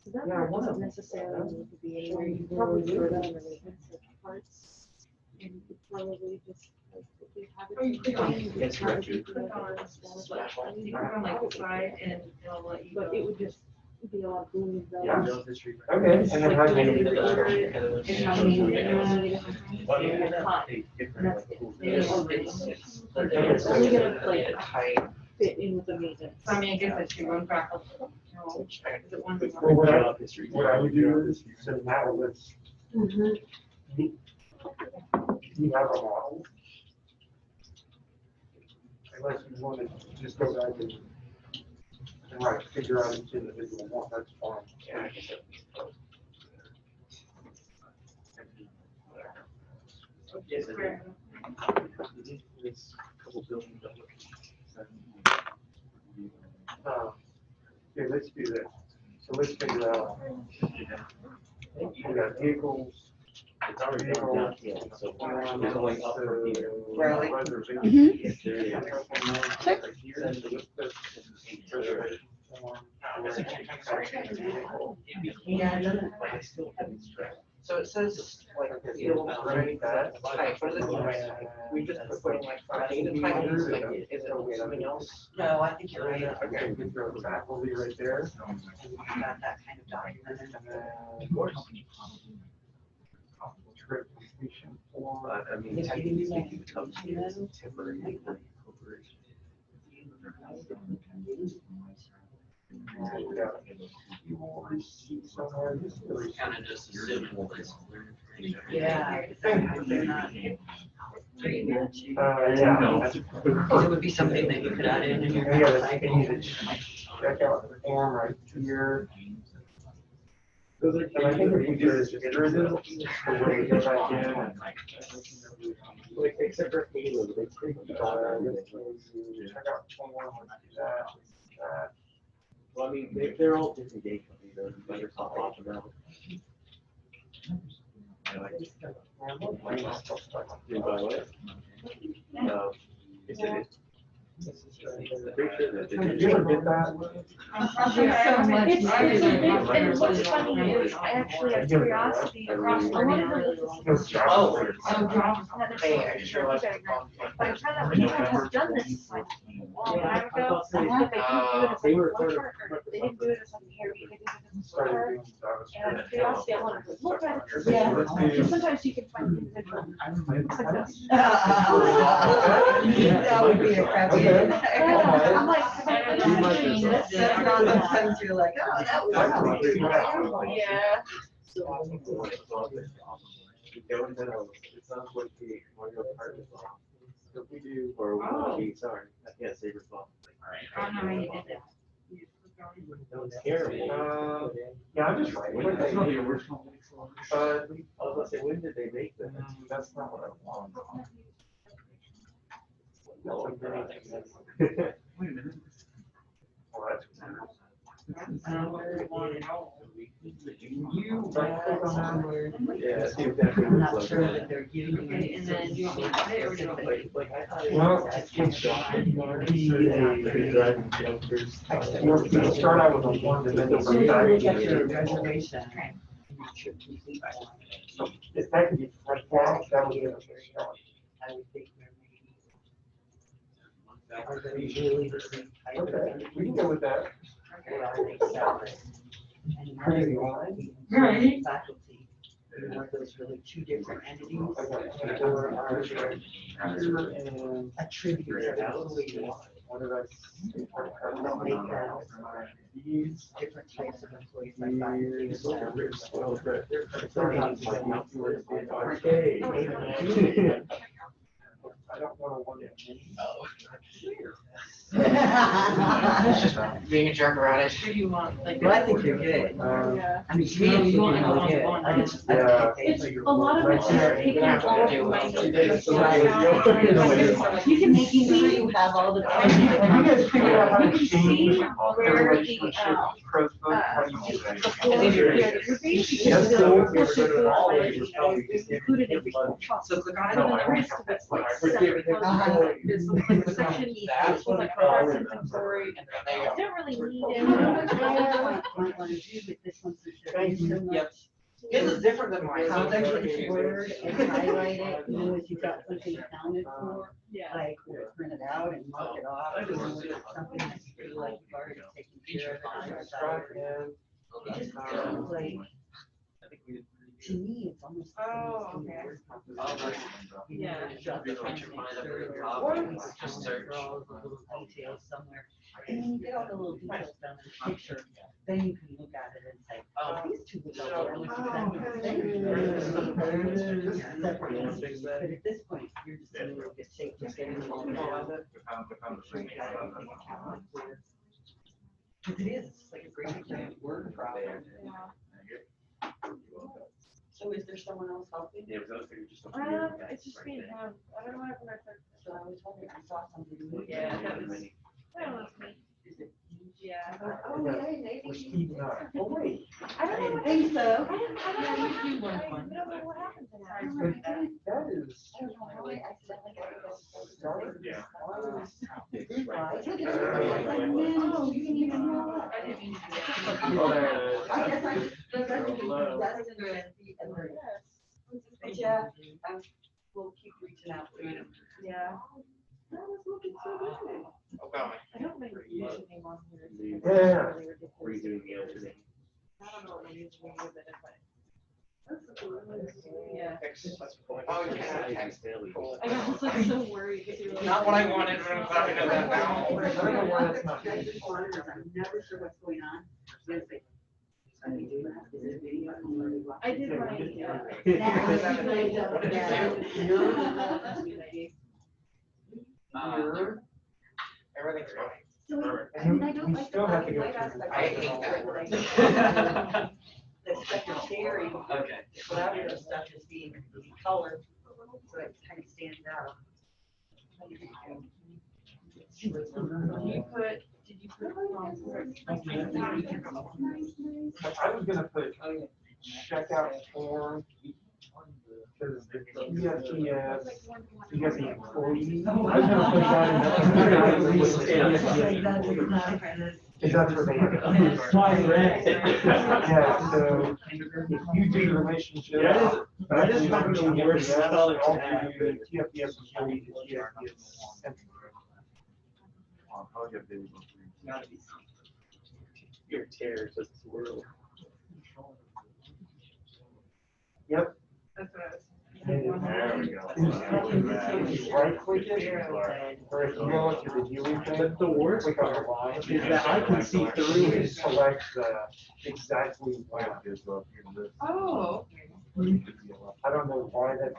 So that part doesn't necessarily need to be anywhere, you can probably throw that in the maintenance of parts. And you could probably just, like, if you have it. Oh, you click on it. you could Yes, probably correct. do like a small Slash one. one. You can on like the side and it'll let you. But it would just be a lot of boolean Yeah. values. Okay, and then how do Like, you? you order it, and how many and hot. And that's it. It's only gonna like fit in with the maintenance. I mean, I guess that should run back. Is it one? Well, what I would do is, so now let's, you have a model. Unless you want to just go back and right, figure out each individual one, that's fine. Yeah, I guess it- Yes, I did. It's a couple building Okay, let's do this. So let's figure out. We got vehicles. It's already down, yeah, so we're going up from here. Riley? So it says like field, right, type, what is it? We just put like data type, like, is it something else? No, I think you're right. Okay, we throw it back, we'll be right there. Got that kind of document. And then trip completion form. But I mean, technically, it becomes temporary incorporation. And we got your receipt somewhere, this is the receipt. Kind of just assuming placeholder information. Yeah. Yeah. It would be something that you could add in your I gotta, website. I need to check out the form right here. And I think if we do this iterative, the way we go back in. Like, except for Halo, they pretty much check out 21, let's do that. Well, I mean, they're all different day companies, though, like you're talking about. You buy what? No. Is it? I'm pretty sure that they Did you ever get that? It's what's funny is I actually have curiosity across a lot of the. Oh. Hey, I just realized. But I found out people have done this like a long time ago, but they didn't do it as like one chart, or they didn't do it as like a year, they did it as a chart. And out of curiosity, I wanted to look at it. Yeah. Because sometimes you can find individual. That would be a crappy. I'm like, That's not sometimes you're like, oh, that was. yeah. It sounds like the Mario Kart is wrong. If we do, or we want to be, sorry, I can't say responsibly. That was terrible. Yeah, I'm just writing. That's not the original. I was gonna say, when did they make that? That's not what I want. Wait a minute. What? Yeah, see if that I'm not was sure like that they're giving you. And then you want me to pay or do I? like I thought it Well, was. Driving jumpers. We'll start out with a one and then we'll So come you back. look at your reservation. If that could be like that would be a. I would think there maybe. Are they really the same type of? Okay, we can go with that. Or are they separate? And are Crazy they line. right? Faculty, are those really two different entities? Okay. Or are they And attributed to what did I say? these different types of employees like These, faculty? I don't want to wonder. It's just being a jerk around it. Or do you want like? Well, I think you're good. Yeah. I mean, to me, it's looking really good. I just, I Yeah. It's, a lot of it's just taking out all of the language. You can make sure you have all the. Have you guys figured out how to You can change see the where the, relationship pros, how do you do that? you're basically That's the cool. included in the So click on And then it. the rest of it's like separate. There's like a section each, which is like present and story, and I don't really need it. Yep. His is different than mine. How they can word and highlight it, you know, if you've got something accounted for, Yeah. like, or print it out and mark it off, or if it's something that you feel like you've already taken care of. It just feels like, to me, it's almost. Oh, okay. Yeah. Just search. Details somewhere, and then you get all the little details down in the picture, then you can look at it and say, oh, these two would go really But at this point, you're just in a real good shape, just getting them all together. Because it is, it's like a great giant word problem. So is there someone else helping? It's just being, I don't know what happened to my. So I was hoping I saw something. Yeah, that was, that was me. Is it? Yeah. Oh, yeah, maybe. We're speeding up. Oh, wait. I don't know. I think so. I don't know what happened to that. That is. I don't know how I accidentally got it. Started. Yeah. Look at it. Like, no, you didn't even know that. I didn't mean to do that. I guess that's but yeah, we'll keep reaching out to him. Yeah. That was looking so good. Oh, God. I don't make the username on here. It's Yeah. really ridiculous. Redoing the opening. I don't know what my username is, but it's like. Yeah. Oh, yeah. Cool. I was like so worried. Because you were like, Not what I wanted, but I'm glad I know that now. I don't know why that's not. I'm never sure what's going on. There's like, I mean, do that, is it video? I did my, here, Everything's fine. and we still have to go through. I hate that. The secretary, Okay. collaborative stuff is being colored, so it kind of stands out. Did you put? I was gonna put checkout form, because the TFTS, you got the employees. I was gonna put that in. Is that for me? Yeah, so if you do the relationship. That is probably the worst color to have. TFTS employee to TFTS. Your tears just swirl. Yep. That's what I was. There we go. Right click it, or if you go to the viewing thing. But the worst click on the part line. is that I can see through You it. select the exactly what. Oh. I don't know why that,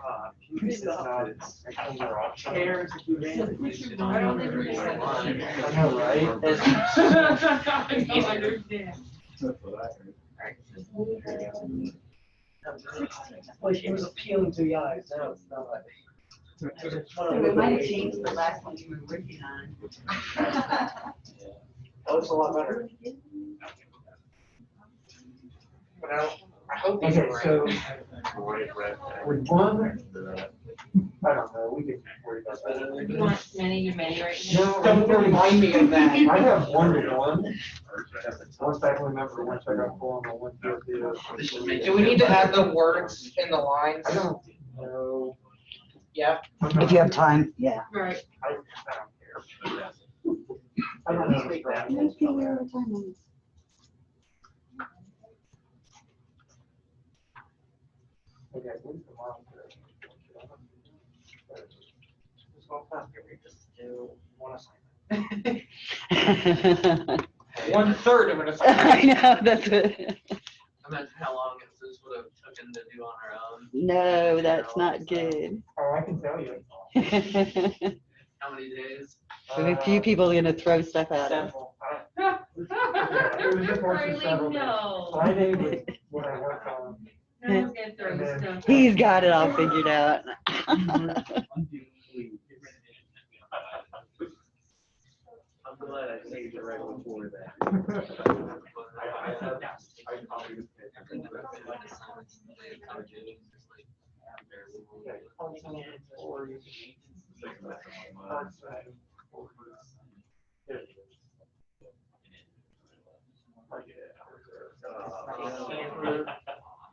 it's not, actually your option. Tears if you ran. I don't think we said I know, right? I don't understand. Like it was appealing to the eyes, now it's not. So we might have changed the last one you were working on. That looks a lot better. But I hope these Okay, are so Great red. with one, I don't know, we can worry about that. You want many right now? No, Don't remind me of that. I have 1-to-1. Once I remember, once I got full on the one to Do we need to add the words in the lines? I don't know. Yeah. If you have time, yeah. Right. I don't care. I don't know. Okay, where's the monitor? Just one time, can we just do one assignment? 1/3 of an I assignment. know, that's what. Imagine how long this would have taken to do on our own. No, that's not good. Oh, I can tell you. How many days? We have a few people gonna throw stuff at us. Several. It was just once in Riley, several days. no. Friday was what I worked on. No one's gonna throw stuff. He's got it all figured out. I'm glad I saved it right before that.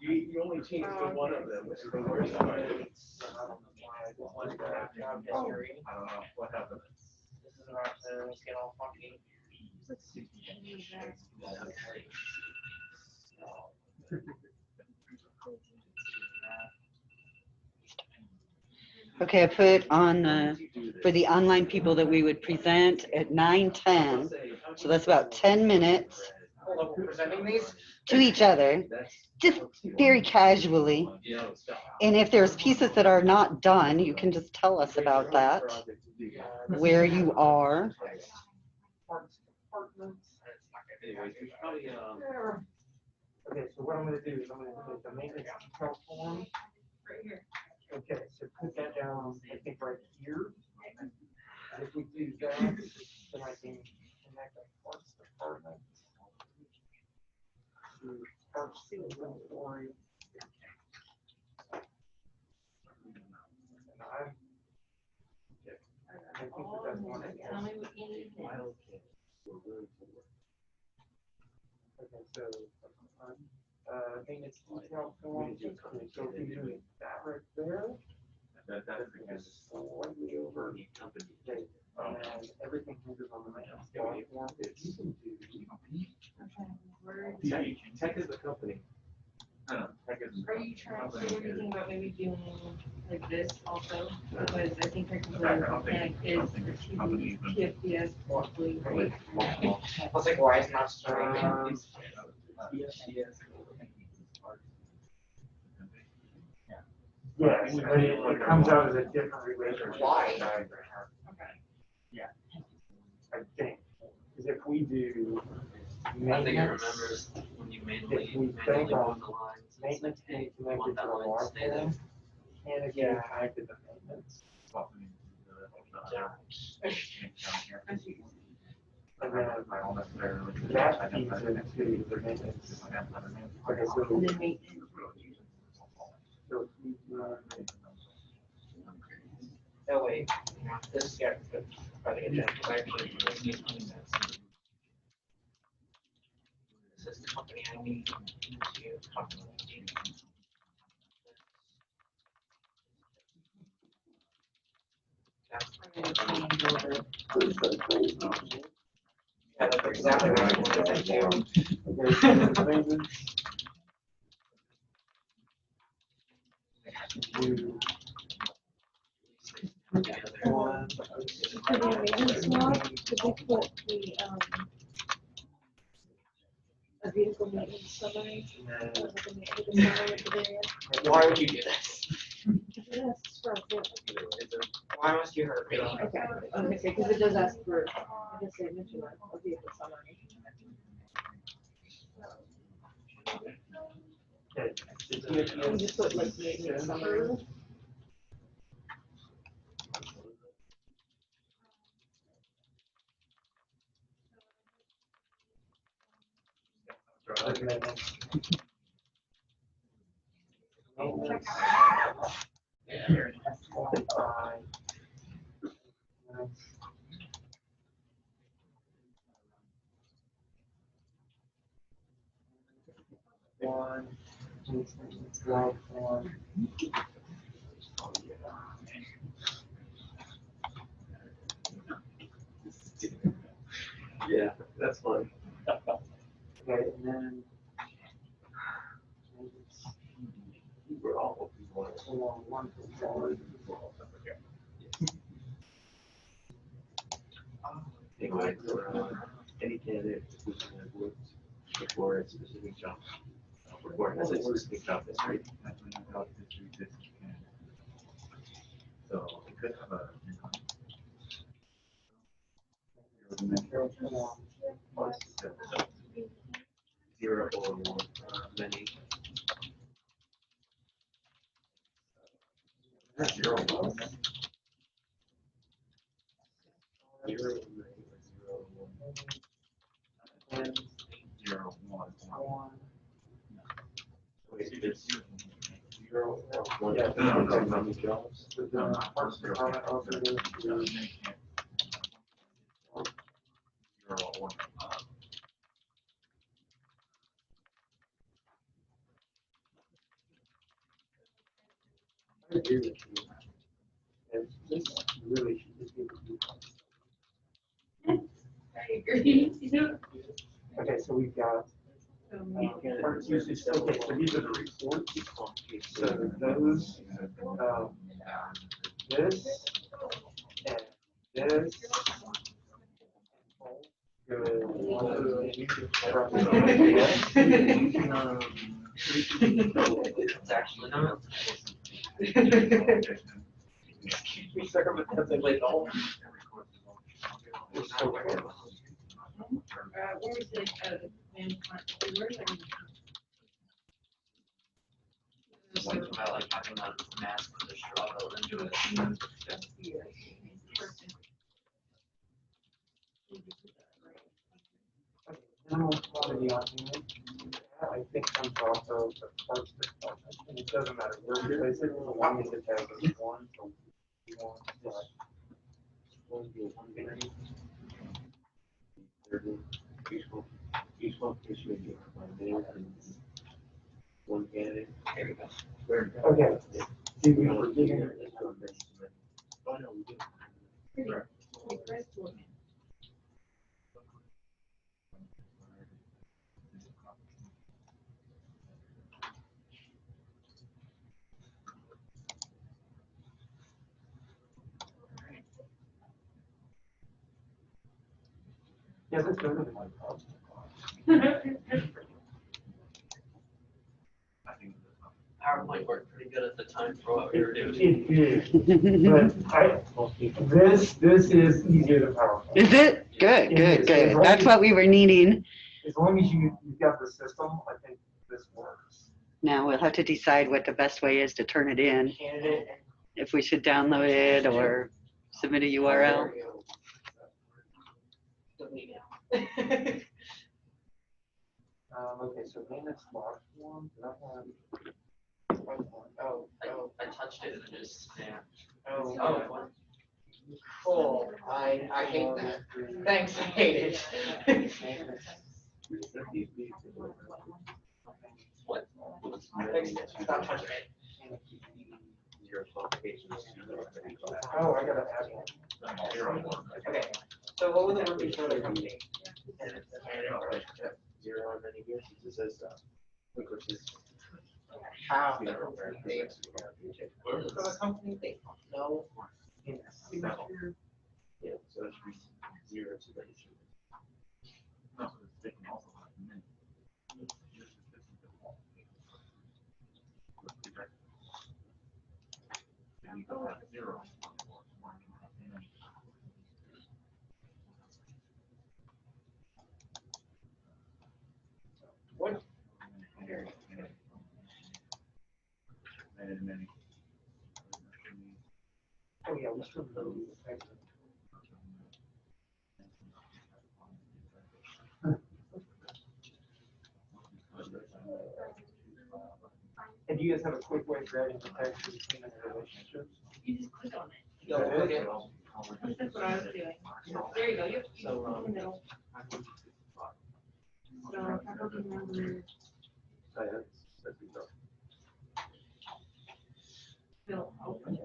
You only changed the one of them, which is the worst part. I don't know what happened. This is about to get all funky. Okay, I put on, for the online people that we would present at 9:10. So that's about 10 minutes Hold up, we're presenting these? to each other, just very casually. And if there's pieces that are not done, you can just tell us about that, where you are. Okay, so what I'm gonna do is I'm gonna put the maintenance detail form. Right here. Okay, so put that down, I think right here. And if we do that, then I can connect the parts department to parts inventory. And I'm. I think that that's one. Tell me what you need. Okay, so, maintenance detail form, okay, so if you do that right there. That is because Slightly over. Okay, and everything hinges on the maintenance detail form. You can do. Tech is the company. Tech is. Are you trying, so we're thinking about maybe doing like this also? Because I think technical mechanic is for TFDS probably, right? I was like, why is it not starting? Yes, but it comes out as a different relationship. Why? Okay. I think, because if we do I think it maintenance, remembers when you if manually we move think on the lines. It's like, maintenance hey, being you want connected to that the line water to stay there. plant, and if Yeah. you connected to maintenance, and then that feeds into the maintenance. Okay, so. And then maintenance. So if we do- That way, this, yeah, but I think it's actually, this makes more sense. This is company ID, to company ID. Yeah, that's exactly what I wanted to do. Okay, so the maintenance. Do one. For the maintenance log, could we put the, a vehicle maintenance summary? Like a vehicle summary at the very end? Why would you do this? It asks for a vehicle. Why must you hurt me? Okay, okay, because it does ask for, I guess they mentioned a vehicle summary. Okay. Can you just put like maintenance summary? Maintenance. Maintenance. Quantify. One, drop one. Yeah, that's fun. Okay, and then. We're all. One forward. Anyway, any candidate who's worked before a specific job, before has a specific job history. So it could have a. Zero or more, many. Zero. Zero, zero, one. And Zero, one. one. Wait, it's Zero. one. Yeah. How many jobs? So the first department also goes to. Zero, one. I agree with you. And this really should just be. I agree. Okay, so we've got. Parts usage, okay, so these are the reports. So those, this, and this. It's actually not. We circumvented all. Where was it, Something about like having a mask with a straw built into it. Minimal quantity on hand. I think comes off of the parts department, and it doesn't matter where we place it, as long as it has one, so one, but. Each one issue one candidate. There we go. Okay. Do we forget it? Oh, no, we didn't. Right. Yeah, that's better than my problem. PowerPoint PowerPoint worked pretty good at the time for what we were doing. It did, but this is easier than PowerPoint. Is it? Good, It good, is. good. As long That's as- what we were needing. As long as you've got the system, I think this works. Now we'll have to decide what the best way is to turn it in. Candidate. If we should download it or submit a URL. Okay, so maintenance log form, that one. Oh, I touched it and it just snapped. oh, cool. I hate that. Thanks, I hate it. What? Stop touching it. Your qualifications. Oh, I gotta add one. Okay, so what would the word be for the company? Zero and then here, it says, which is. How? For the company, they know. Yeah, so it should be zero to register. What? Oh, yeah, let's remove. And do you guys have a quick way for adding the text between the relationships? You just click on it. Yeah, okay. That's what I was doing. There you go. You So, in the middle. So, faculty members, fill open.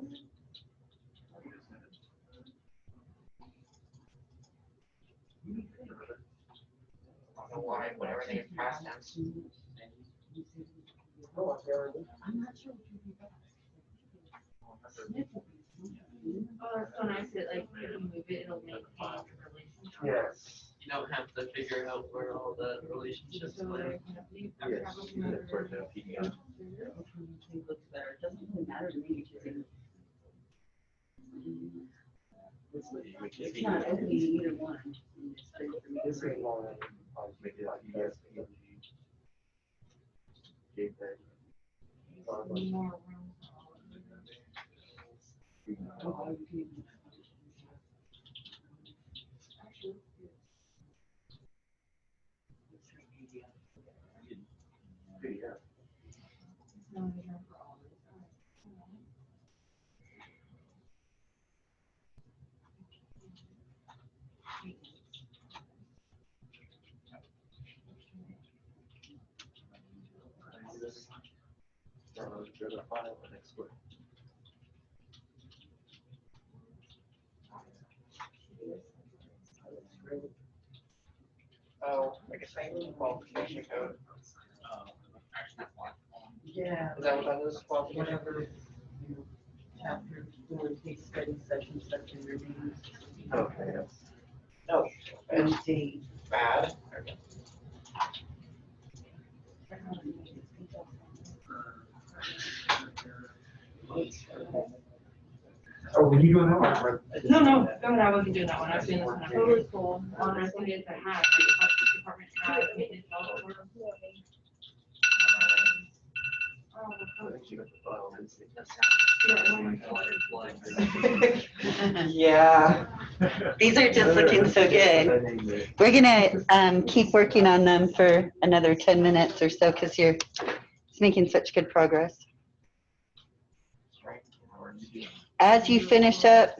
I don't know why, when everything is past tense. Oh, I already. Oh, that's so nice that like if you move it, it'll make the relationship. Yes. You don't have to figure out where all the relationships So live. like, faculty members. For the PDF. Looks better. It doesn't really matter to me. It's not opening either one. This is long. Make it PDF, JPEG. More room. PDF. No, room for all of this. Go to file and export. Oh, I guess I need qualification code. Yeah. Is that what that is, qualification? Whatever you chapter four case study session such in your name Okay, yes. No. and date. Bad. Oh, were you doing that one? No, no, go ahead. I wasn't doing that one. I was doing this one. Totally cool. One I think it's a hat. The department hat. Maintenance software. Yeah. These are just looking so good. We're gonna keep working on them for another 10 minutes or so because it's making such good progress. As you finish up,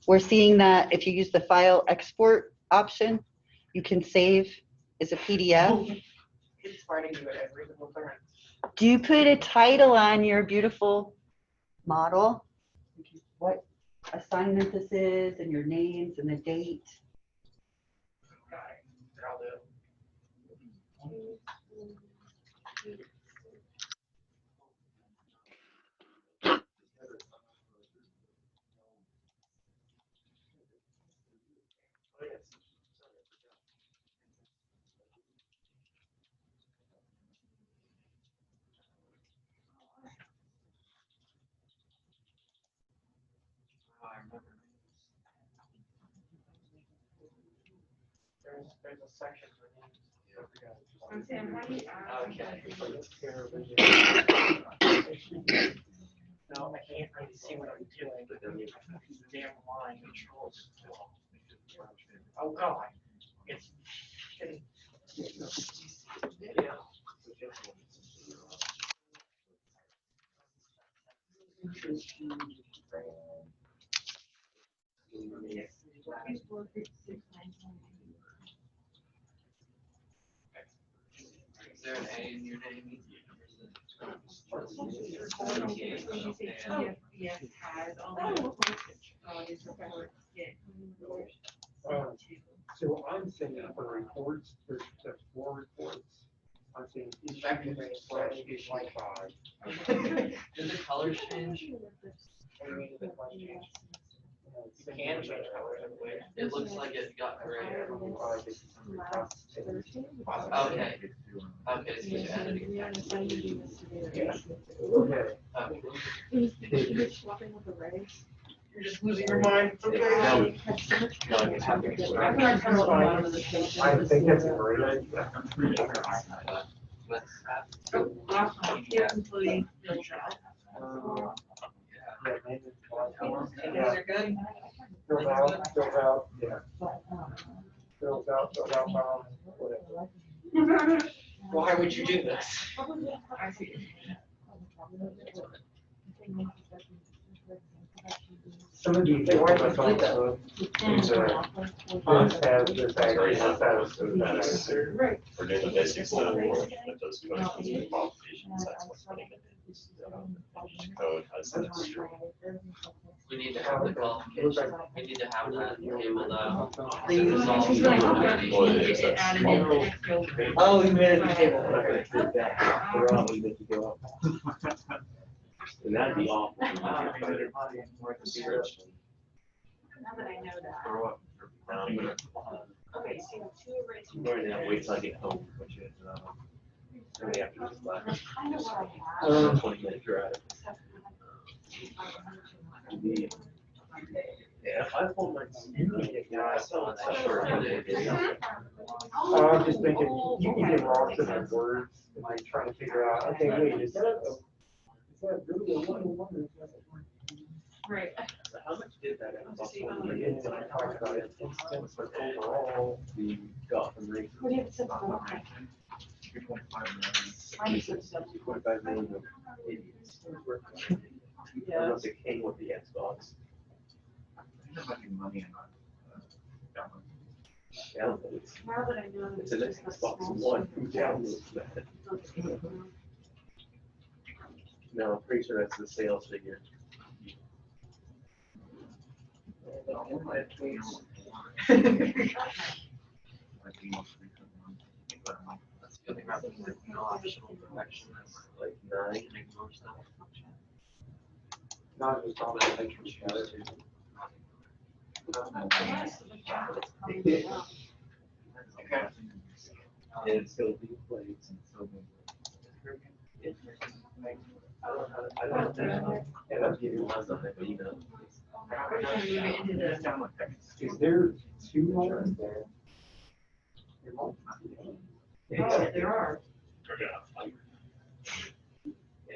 we're seeing that if you use the file export option, you can save as a PDF. It's Friday, you at every single turn. Do you put a title on your beautiful model? What assignment this is and your names and the date? Got it. I'll do it. There's a section for names. I'm saying, how do you No, I can't really see what I'm doing. Damn line controls. Oh, God. It's. Yeah. Is there an A in your name? So I'm saying for reports, there's 4 reports. I'm saying issue / issue 5. Did the colors change? You can change colors, I believe. It looks like it got gray. Okay. Okay, so you added it. Okay. Swapping with the rays. You're just losing your mind. It's okay. No, I think that's a great idea. Yeah, including Bill Shaw. Yeah, maybe. Things Yeah, are good. filled out, yeah. Filled out, whatever. Why would you do this? I see. Some of these. They weren't complete though. This has this, Right. we're doing the basic stuff with those questions and qualifications, that's what's putting it in code, how to set it straight. We need to have the qualification. We need to have that tabled out. Well, it is, that's small. Oh, you made it the table. We're all good to go. And that'd be awful. Now that I know that. Throw up. Okay, so 2 erased. Learn that, wait till I get home, which is, only after this last That's kind of what I have. 20-minute drive. Yeah, if I pulled my. Yeah, I saw that short. I'm just thinking, you can get lost in the words, and like trying to figure out, okay, wait, is that really a one? Right. So how much did that end up? And then I talked about it, instance, but overall, The Gotham race. What do you have to say about that? 2.5 million of idiots. Yeah. Unless it came with the Xbox. Yeah, but it's, Now that I know. it's an Xbox One, who downloads that? No, I'm pretty sure that's the sales figure. That's the only reason there's no optional perfection. Like 9. Ignore stuff. not just all the electric strategy. And it's still being played. I don't know. Yeah, that's giving ones on it, but you know. Is there 2 lines there? Oh, there are.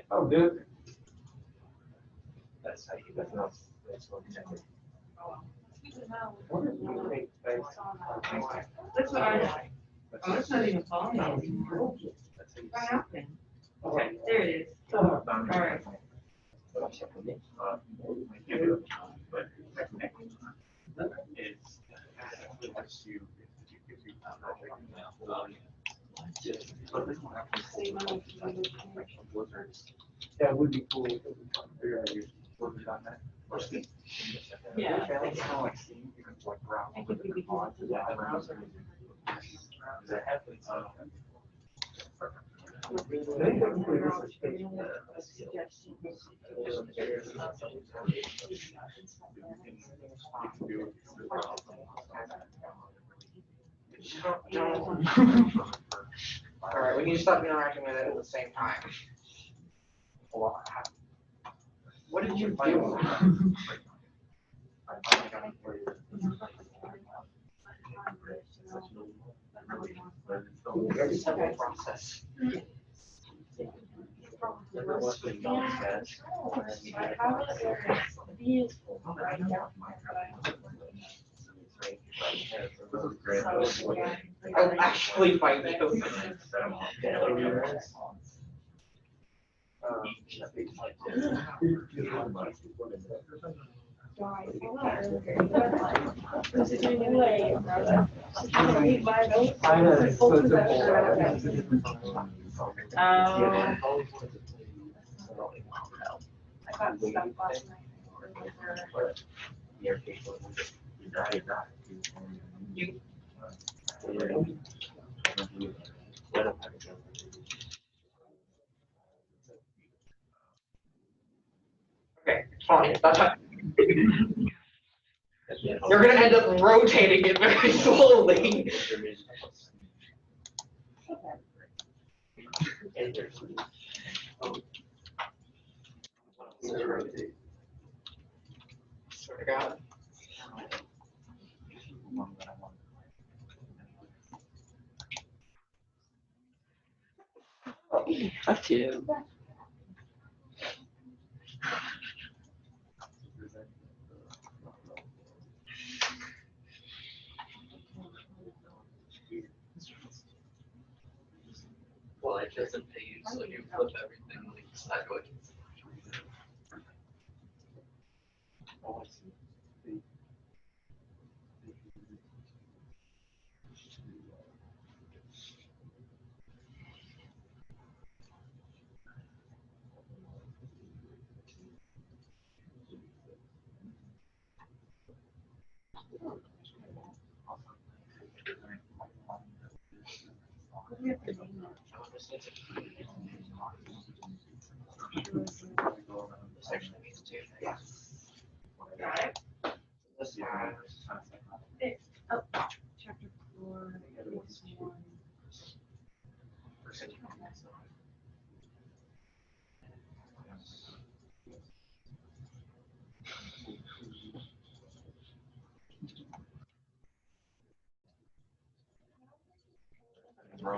Oh, good. That's how you, that's not, that's what you have. What if you make space on That's what I like. Oh, it's not even falling anymore. That's how you. What happened? Okay. There it is. All right. That would be cool. If it was Yeah. All right, we need to stop interacting with it at the same time. What did you do? It's a whole process. I'll actually find you. I got stuck last night. Okay, fine. You're gonna end up rotating it very slowly. Swear to God. Up to you. Well, it doesn't pay you, so you flip everything like sideways. Chapter 4,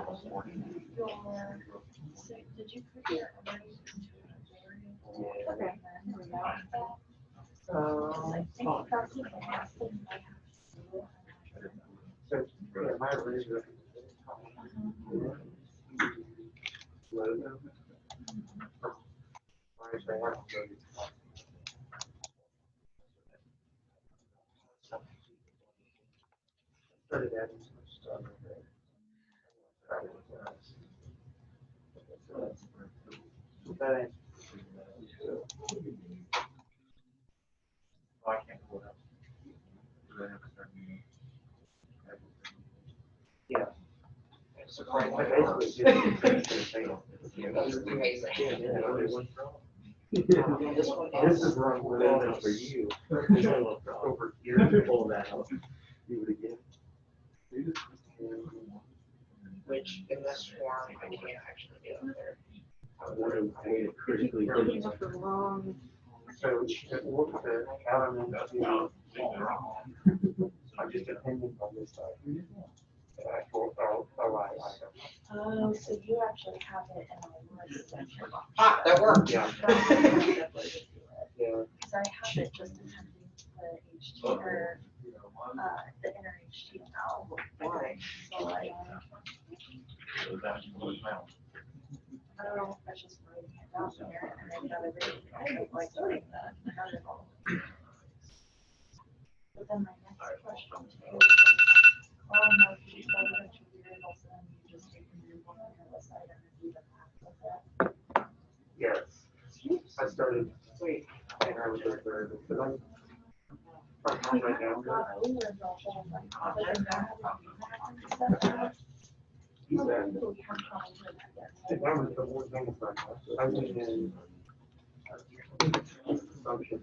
course 1. So did you put your memory into a variable? Okay. I think that's the last thing I have to do. So, yeah, my original. Logo. Started adding some stuff. But I can't pull it up. yeah. Surprised. I basically did the same thing. That's amazing. This one This is. is wrong with it for you. Over here. Pull that out. Do it again. Which in this form, I can't actually get up there. Critically. Looking up the wrong. So it looks at elements to, I'm just depending on this side. The actual, line item. Oh, so you actually have it in a list section. Ah, that worked. Yeah. Yeah. Because I have it just attempting the HT or the inner HTML. Why? So I don't know if that's just writing it down there and then got everything. I don't like doing that. Not at all. But then my next question too is, no, if you start with a variables, then you just take the one on the side and do the math with it. Yes. I started. Wait. I was there, but I'm right now. That was the one thing. I was in assumption.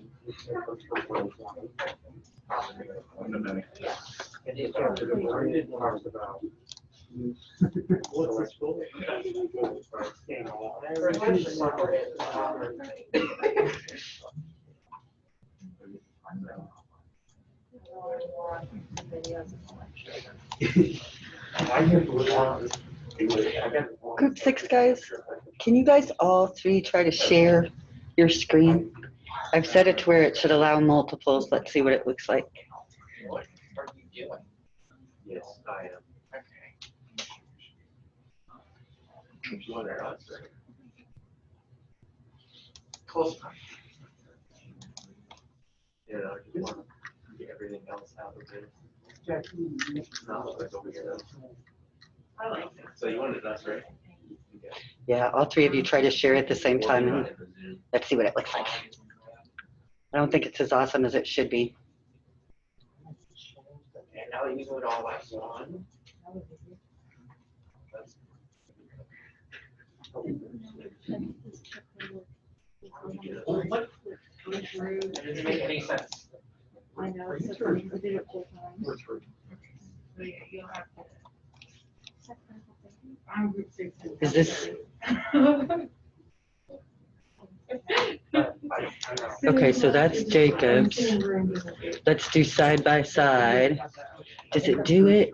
And it talks about. What's school? Group 6 guys, can you guys all three try to share your screen? I've set it to where it should allow multiples. Let's see what it looks like. Yes, I am. Close. Yeah, I just want to get everything else out of it. Not look like over here though. I like it. So you wanted us, right? Okay. Yeah, all three of you try to share at the same time and let's see what it looks like. I don't think it's as awesome as it should be. And now that you do it all like one. It doesn't make any sense. I know, it's so funny, I did it 4 times. You'll have to. I'm group 6. Is this, okay, so that's Jacob's. Let's do side by side. Does it do it?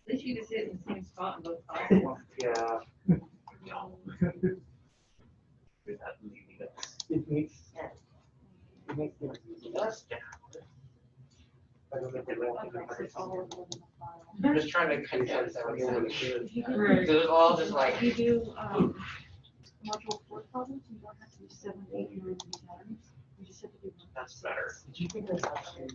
At least you just sit in the same spot and both sides. Yeah. It makes That's I don't think they want to It's all of them in the file. I'm just trying to condense everything. If you do, So it's all just like. if you do, module 4 problems, you don't have to do 7, 8, 9, and 10. You just have to do 1. That's better. Did you think that's actually?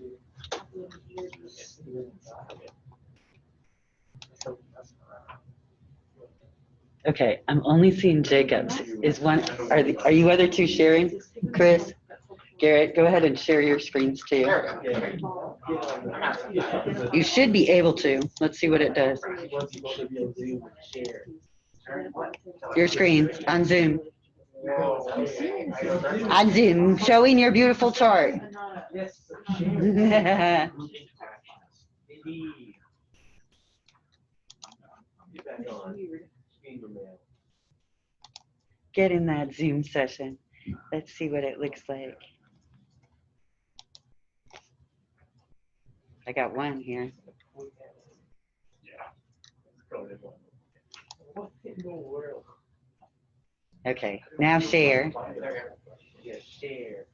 Okay, I'm only seeing Jacob's. Is one, are you other two sharing? Chris, Garrett, go ahead and share your screens too. There we go. You should be able to. Let's see what it does. Your screen on Zoom. On Zoom, showing your beautiful chart. Get in that Zoom session. Let's see what it looks like. I got one here. What in the world? Okay, now share. Yeah, share.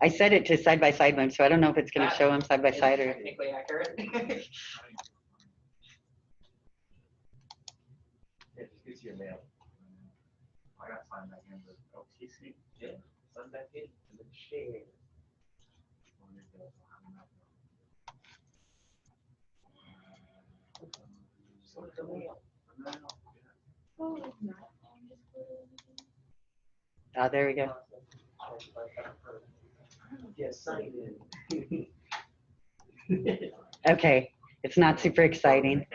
I set it to side by side mode, so I don't know if it's going to show them side by side or. Technically accurate. It just gets your mail. I gotta sign back in the OTC. Yeah, sign back in and then share. Oh, there we go. Yeah, sign in. Okay, it's not super exciting.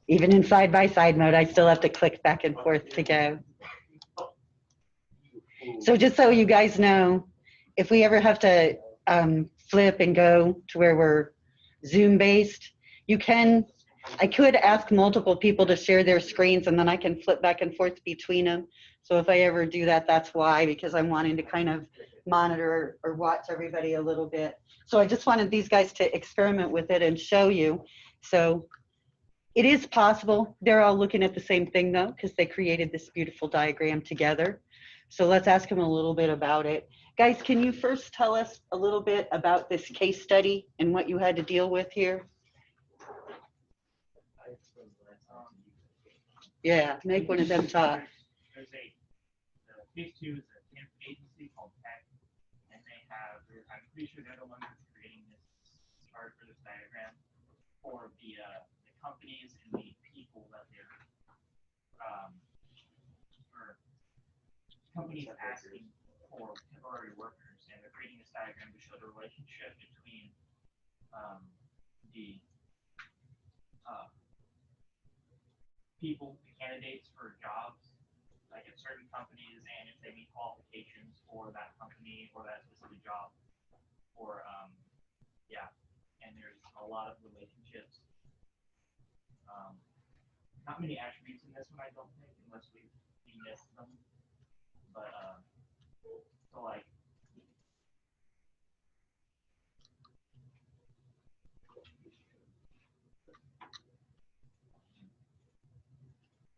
Even in side by side mode, I still have to click back and forth to go. So just so you guys know, if we ever have to flip and go to where we're Zoom based, I could ask multiple people to share their screens and then I can flip back and forth between them. So if I ever do that, that's why, because I'm wanting to kind of monitor or watch everybody a little bit. So I just wanted these guys to experiment with it and show you. So it is possible. They're all looking at the same thing though, because they created this beautiful diagram together. So let's ask them a little bit about it. Guys, can you first tell us a little bit about this case study and what you had to deal with here? Yeah, make one of them talk. There's Case 2 is a temp agency called Tech, and I'm pretty sure they're the ones that's creating this chart for this diagram for the companies and the people that they're, or companies asking for temporary workers, and they're creating this diagram to show the relationship between the people, the candidates for jobs, like at certain companies, and if they meet qualifications for that company or that specific job, or yeah, and there's a lot of relationships. Not many attributes in this one, I don't think, unless we missed them. but, so like,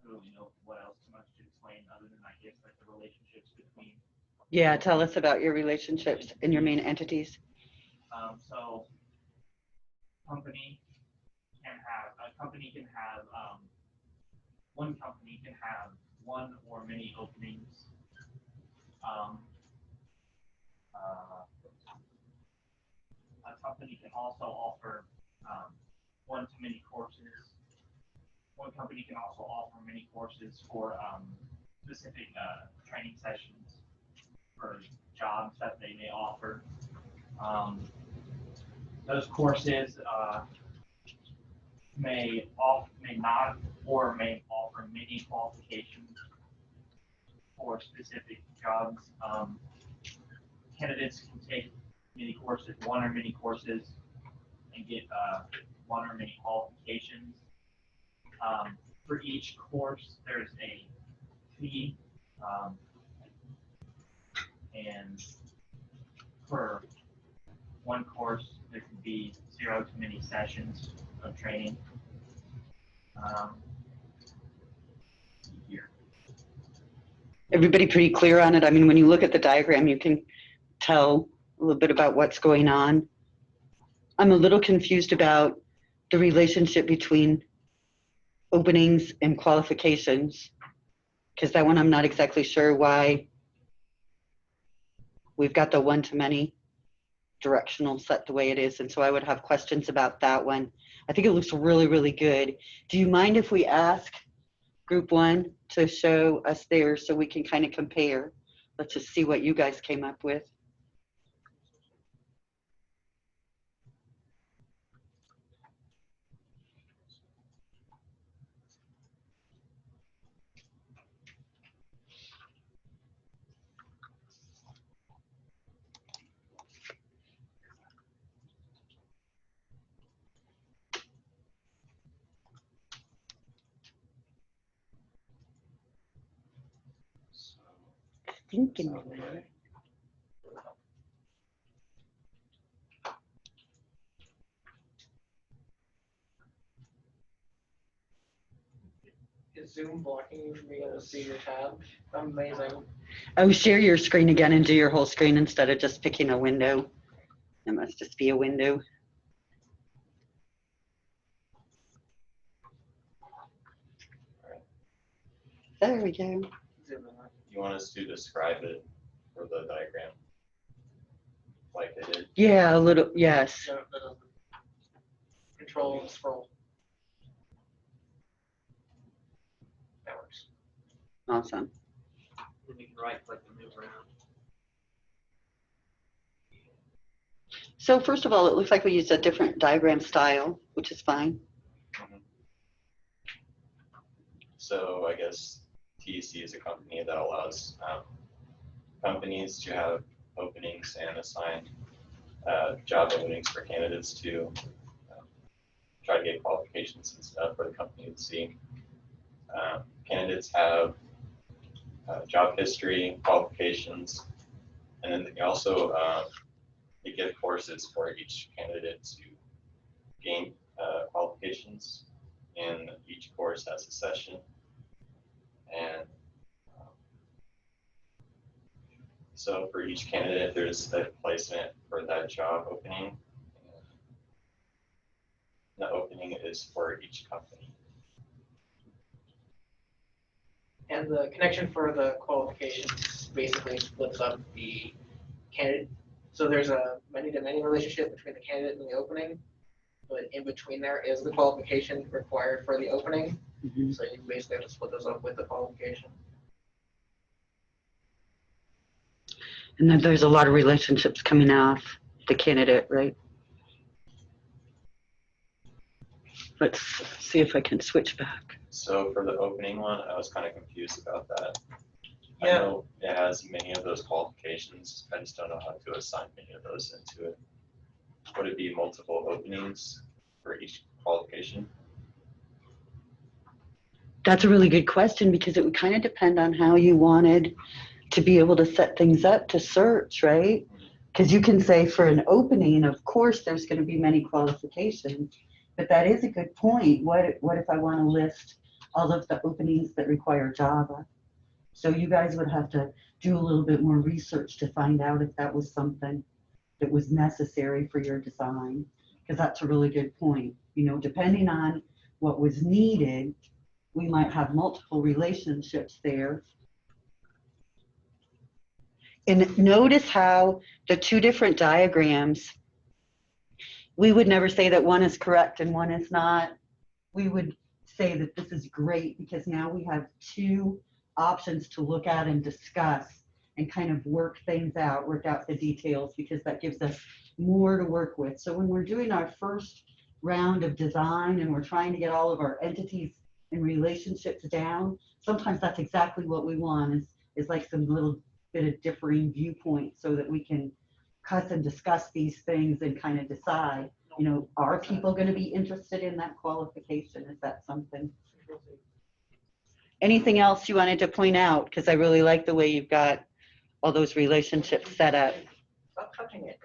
I don't really know what else too much to explain other than I guess like the relationships between. Yeah, tell us about your relationships and your main entities. So company a company can have, one company can have one or many openings. A company can also offer, one to many courses. One company can also offer many courses for, specific, training sessions for jobs that they may offer. Those courses may not or may offer many qualifications for specific jobs. Candidates can take many courses, one or many courses, and get one or many qualifications. For each course, there's a fee, and for one course, there can be 0 to many sessions of training. Here. Everybody pretty clear on it? I mean, when you look at the diagram, you can tell a little bit about what's going on. I'm a little confused about the relationship between openings and qualifications, because that one I'm not exactly sure why we've got the one-to-many directional set the way it is, and so I would have questions about that one. I think it looks really, really good. Do you mind if we ask group one to show us theirs so we can kind of compare? Let's just see what you guys came up with. Thinking about it. Is Zoom blocking you from being able to see your tab? Amazing. Oh, share your screen again and do your whole screen instead of just picking a window. It must just be a window. There we go. You want us to describe it for the diagram? Like they did? Yeah, a little, yes. Control and scroll. That works. Awesome. Then you can right click and move around. So first of all, it looks like we used a different diagram style, which is fine. Mhm. So I guess TEC is a company that allows companies to have openings and assign job openings for candidates to try to get qualifications and stuff for the company to see. Candidates have job history, qualifications, and then they also they give courses for each candidate to gain qualifications, and each course has a session. And so for each candidate, there's a placement for that job opening. The opening is for each company. And the connection for the qualifications basically splits up the candidate. So there's a many-to-many relationship between the candidate and the opening, but in between there is the qualification required for the opening. Mm-hmm. So you basically have to split those up with the qualification. And then there's a lot of relationships coming off the candidate, right? Let's see if I can switch back. So for the opening one, I was kind of confused about that. I Yeah. know it has many of those qualifications. I just don't know how to assign many of those into it. Would it be multiple openings for each qualification? That's a really good question because it would kind of depend on how you wanted to be able to set things up to search, right? Because you can say for an opening, of course, there's going to be many qualifications, but that is a good point. What if I want to list all of the openings that require Java? So you guys would have to do a little bit more research to find out if that was something that was necessary for your design, because that's a really good point. You know, depending on what was needed, we might have multiple relationships there. And notice how the two different diagrams, we would never say that one is correct and one is not. We would say that this is great because now we have two options to look at and discuss and kind of work things out, work out the details, because that gives us more to work with. So when we're doing our first round of design and we're trying to get all of our entities and relationships down, sometimes that's exactly what we want is like some little bit of differing viewpoints so that we can cuss and discuss these things and kind of decide, you know, are people going to be interested in that qualification? Is that something? Anything else you wanted to point out? Because I really like the way you've got all those relationships set up. Stop touching it.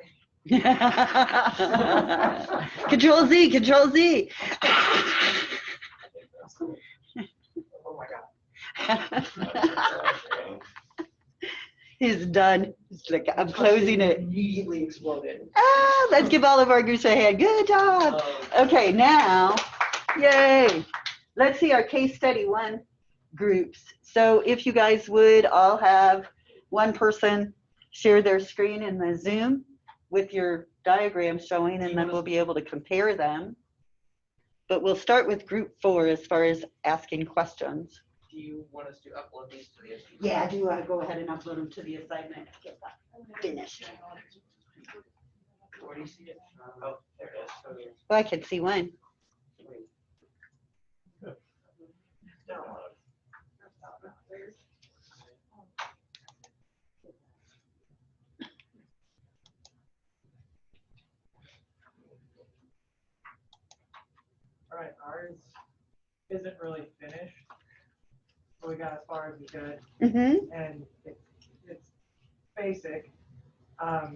Control Z, Control Z. Oh my God. He's done. He's like, I'm closing it. Immediately exploded. Ah, let's give all of our groups a hand. Good job. Okay, now, yay. Let's see our case study 1 groups. So if you guys would all have one person share their screen in the Zoom with your diagram showing, and then we'll be able to compare them. But we'll start with group 4 as far as asking questions. Do you want us to upload these to the assignment? Yeah, I do want to go ahead and upload them to the assignment. Get that finished. Where do you see it? Oh, there it is. Okay. Well, I can see one. Download. All right, ours isn't really finished. So we got as far as we could, and it's basic.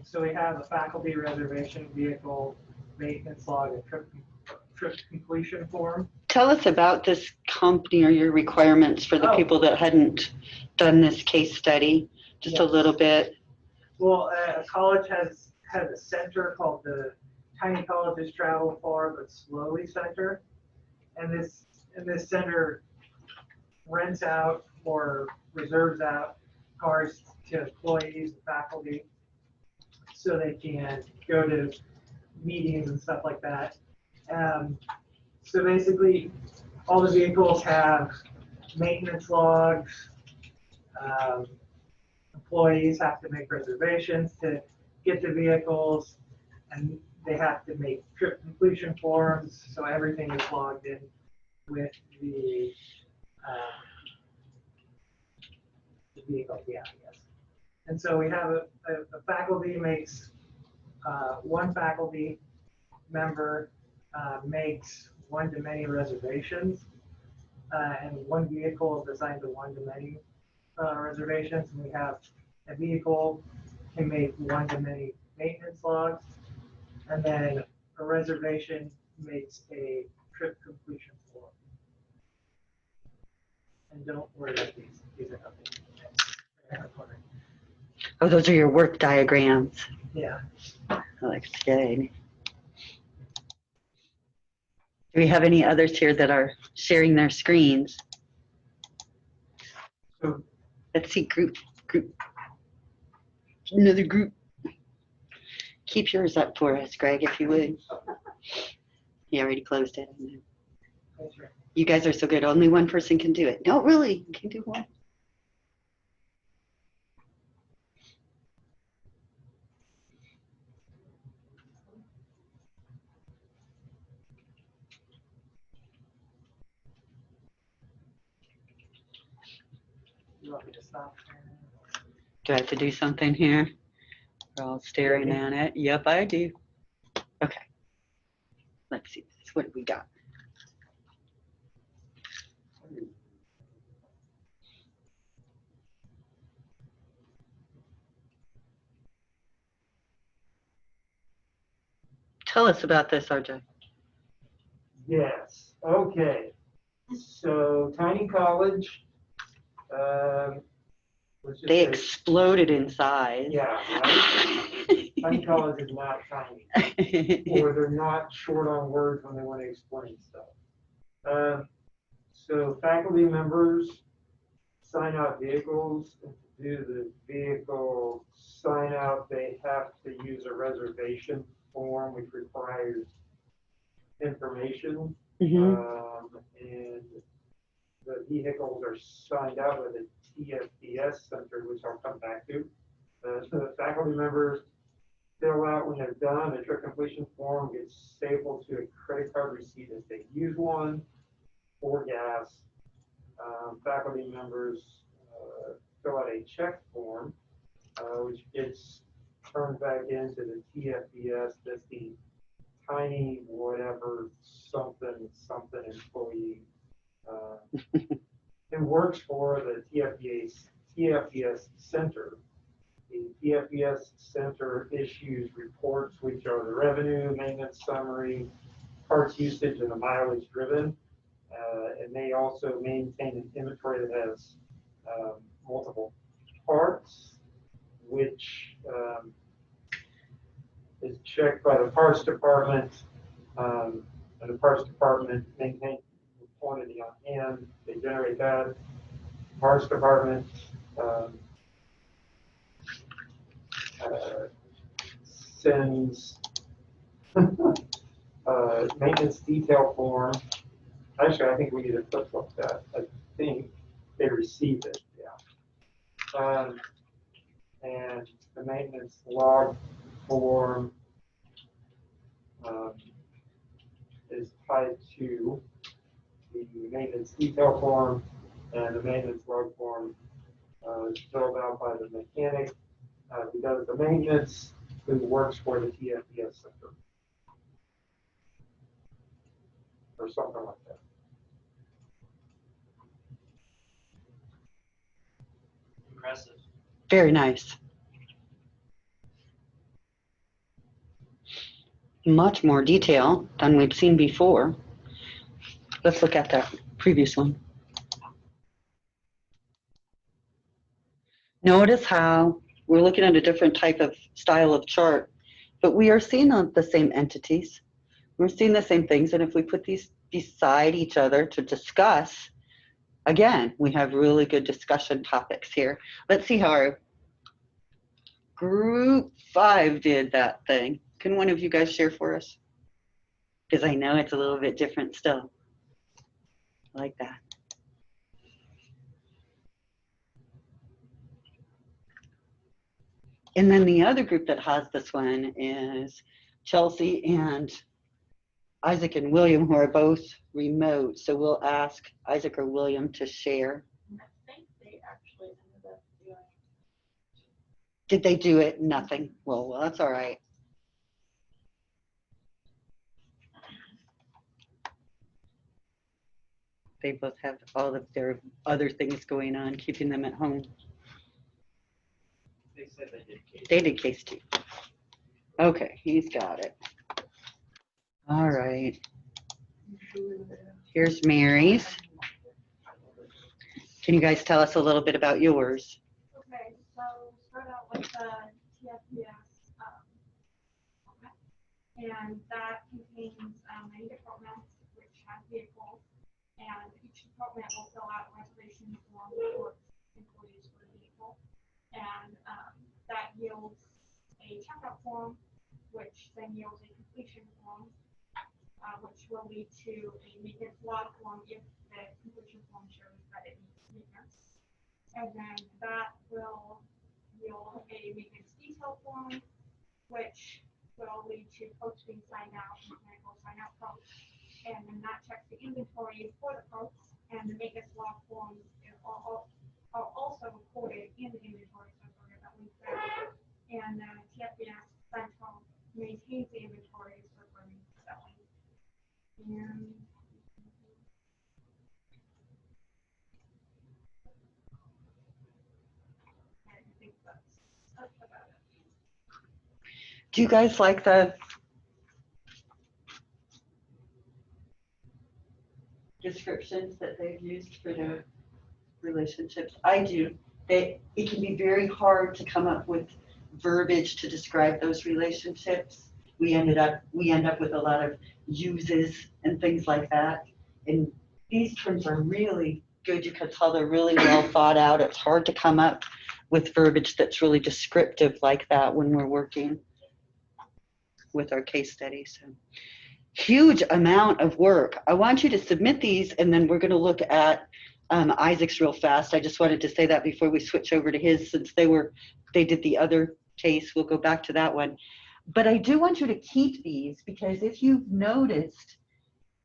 So we have a faculty reservation, vehicle maintenance log, and trip completion form. Tell us about this company or your requirements for the people that hadn't done this case study, just a little bit. Well, a college has a center called the Tiny Colleges Travel Far But Slowly Center, and this center rents out or reserves out cars to employees and faculty so they can go to meetings and stuff like that. So basically, all the vehicles have maintenance logs. Employees have to make reservations to get the vehicles, and they have to make trip completion forms, so everything is logged in with the vehicle, yeah, I guess. And so we have a faculty makes, one faculty member makes one-to-many reservations, and one vehicle is assigned to one-to-many reservations, and we have a vehicle can make one-to-many maintenance logs, and then a reservation makes a trip completion form. And don't worry about these are nothing. Oh, those are your work diagrams. Yeah. That looks good. Do we have any others here that are sharing their screens? So, let's see, group. Another group. Keep yours up for us, Greg, if you would. You already closed it. You guys are so good. Only one person can do it. No, really, you can do one. you want me to stop? Do I have to do something here? We're all staring at it. Yep, I do. Okay. Let's see. What do we got? Tell us about this, RJ. Yes, okay. So Tiny College, let's just They say, exploded in size. yeah, right? Tiny College is not tiny, or they're not short on words when they want to explain stuff. So faculty members sign out vehicles. And to do the vehicle sign out, they have to use a reservation form, which requires information. And the vehicles are signed out with a TFDS center, which I'll come back to. So the faculty members fill out when they're done, a trip completion form gets stapled to a credit card receipt if they use one, for gas. Faculty members fill out a check form, which gets turned back into the TFDS. That's the tiny whatever something employee who works for the TFDS center. The TFDS center issues reports, which are the revenue, maintenance summary, parts usage, and the mileage driven. And they also maintain an inventory that has multiple parts, which is checked by the parts department. And the parts department maintains the quantity on hand. They generate that. Parts department sends maintenance detail form. Actually, I think we need to flip-flop that. I think they received it, yeah. And the maintenance log form is tied to the maintenance detail form, and the maintenance log form is filled out by the mechanic who does the maintenance, who works for the TFDS center, or something like that. Impressive. Very nice. Much more detail than we've seen before. Let's look at that previous one. Notice how we're looking at a different type of style of chart, but we are seeing the same entities. We're seeing the same things, and if we put these beside each other to discuss, again, we have really good discussion topics here. Let's see how our group 5 did that thing. Can one of you guys share for us? Because I know it's a little bit different still. I like that. And then the other group that has this one is Chelsea and Isaac and William, who are both remote. So we'll ask Isaac or William to share. I think they actually ended up doing. Did they do it? Nothing. Well, that's all right. They both have all of their other things going on, keeping them at home. They said they did case. They did case 2. Okay, he's got it. All right. Here's Mary's. Can you guys tell us a little bit about yours? Okay, so start out with the TFDS format, and that contains many departments which have vehicles, and each department will fill out a reservation form for employees for the vehicle, and that yields a checkout form, which then yields a completion form, which will lead to a maintenance log form if the completion form shows that it needs maintenance. And then that will yield a maintenance detail form, which will lead to quotes being signed out, mechanical sign out quotes. And then that checks the inventory for the quotes, and the maintenance log forms are also recorded in the inventory software that we found. And TFDS Central maintains the inventory for running and selling. And I think that's about it. Do you guys like the descriptions that they've used for their relationships? I do. It can be very hard to come up with verbiage to describe those relationships. We end up with a lot of uses and things like that. And these terms are really good. You can tell they're really well thought out. It's hard to come up with verbiage that's really descriptive like that when we're working with our case studies. So, huge amount of work. I want you to submit these, and then we're going to look at Isaac's real fast. I just wanted to say that before we switch over to his, since they did the other case. We'll go back to that one. But I do want you to keep these, because if you've noticed,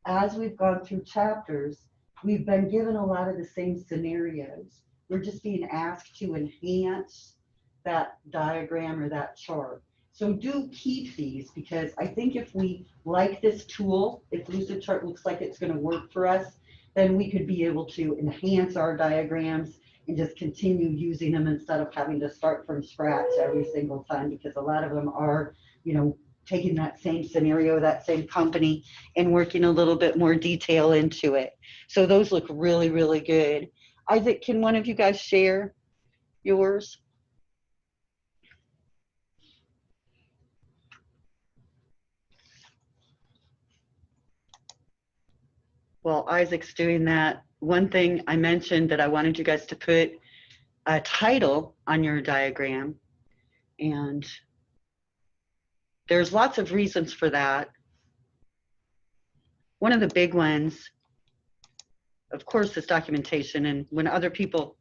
as we've gone through chapters, we've been given a lot of the same scenarios. We're just being asked to enhance that diagram or that chart. So do keep these, because I think if we like this tool, if Lucid Chart looks like it's going to work for us, then we could be able to enhance our diagrams and just continue using them instead of having to start from scratch every single time, because a lot of them are, taking that same scenario, that same company, and working a little bit more detail into it. So those look really, really good. Isaac, can one of you guys share yours? While Isaac's doing that, one thing I mentioned that I wanted you guys to put a title on your diagram, and there's lots of reasons for that. One of the big ones, of course, is documentation, and when other people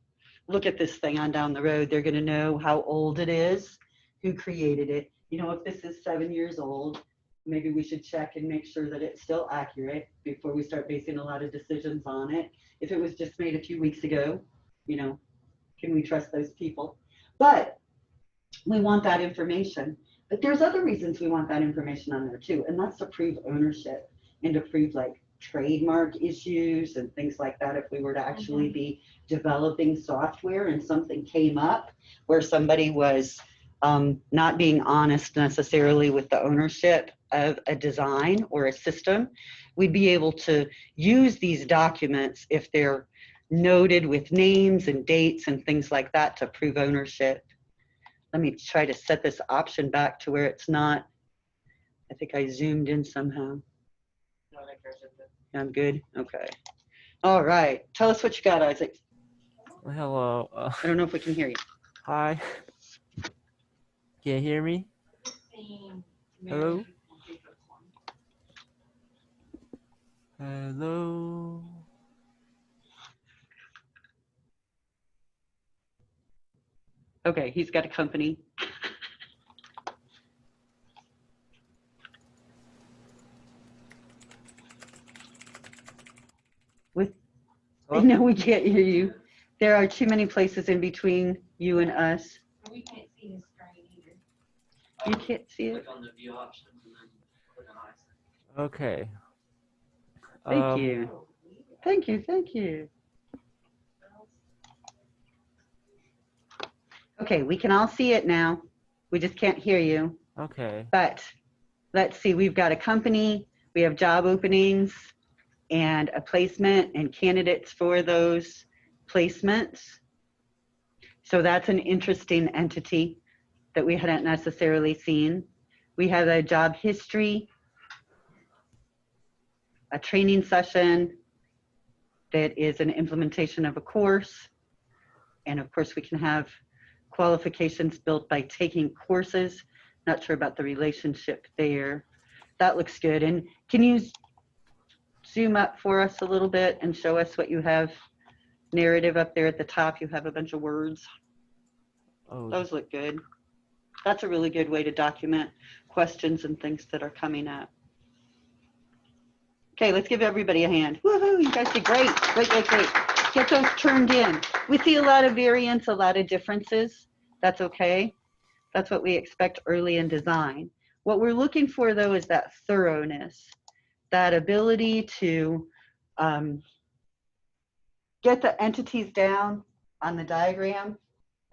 look at this thing on down the road, they're going to know how old it is, who created it. If this is 7 years old, maybe we should check and make sure that it's still accurate before we start basing a lot of decisions on it. If it was just made a few weeks ago, can we trust those people? But we want that information. But there's other reasons we want that information on there too, and that's to prove ownership and to prove like trademark issues and things like that. If we were to actually be developing software and something came up where somebody was not being honest necessarily with the ownership of a design or a system, we'd be able to use these documents if they're noted with names and dates and things like that to prove ownership. Let me try to set this option back to where it's not. I think I zoomed in somehow. No, I think there's I'm good? Okay. All right. Tell us what you got, Isaac. Hello. I don't know if we can hear you. Hi. Can you hear me? Hello? Hello? Okay, he's got a company. Hello? No, we can't hear you. There are too many places in between you and us. We can't see his screen either. You can't see it? Click on the view options and then click on Isaac. Okay. Thank you. Thank you. Thank you. Okay, we can all see it now. We just can't hear you. Okay. But let's see, we've got a company, we have job openings and a placement and candidates for those placements. So that's an interesting entity that we hadn't necessarily seen. We have a job history, a training session that is an implementation of a course. And of course we can have qualifications built by taking courses. Not sure about the relationship there. That looks good. And can you zoom up for us a little bit and show us what you have narrative up there at the top? You have a bunch of words. Oh. Those look good. That's a really good way to document questions and things that are coming up. Okay, let's give everybody a hand. Woohoo, you guys did great. Great, great, great. Get those turned in. We see a lot of variance, a lot of differences. That's okay. That's what we expect early in design. What we're looking for though is that thoroughness, that ability to get the entities down on the diagram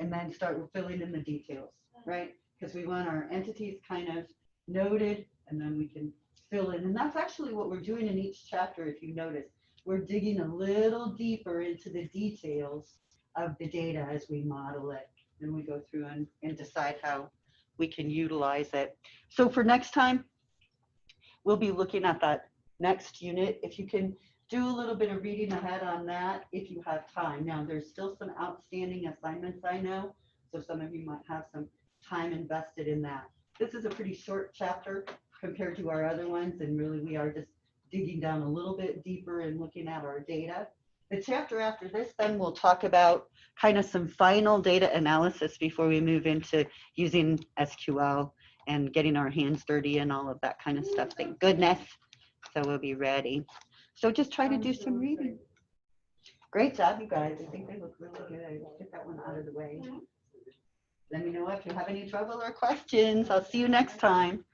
and then start filling in the details, right? Because we want our entities kind of noted and then we can fill in. And that's actually what we're doing in each chapter, if you notice. we're digging a little deeper into the details of the data as we model it. And we go through and decide how we can utilize it. So for next time, we'll be looking at that next unit. If you can do a little bit of reading ahead on that, if you have time. Now, there's still some outstanding assignments, I know, so some of you might have some time invested in that. This is a pretty short chapter compared to our other ones, and really we are just digging down a little bit deeper and looking at our data. The chapter after this, then we'll talk about kind of some final data analysis before we move into using SQL and getting our hands dirty and all of that kind of stuff. Thank goodness. So we'll be ready. So just try to do some reading. Great job, you guys. I think they look really good. Let's get that one out of the way. Let me know if you have any trouble or questions. I'll see you next time.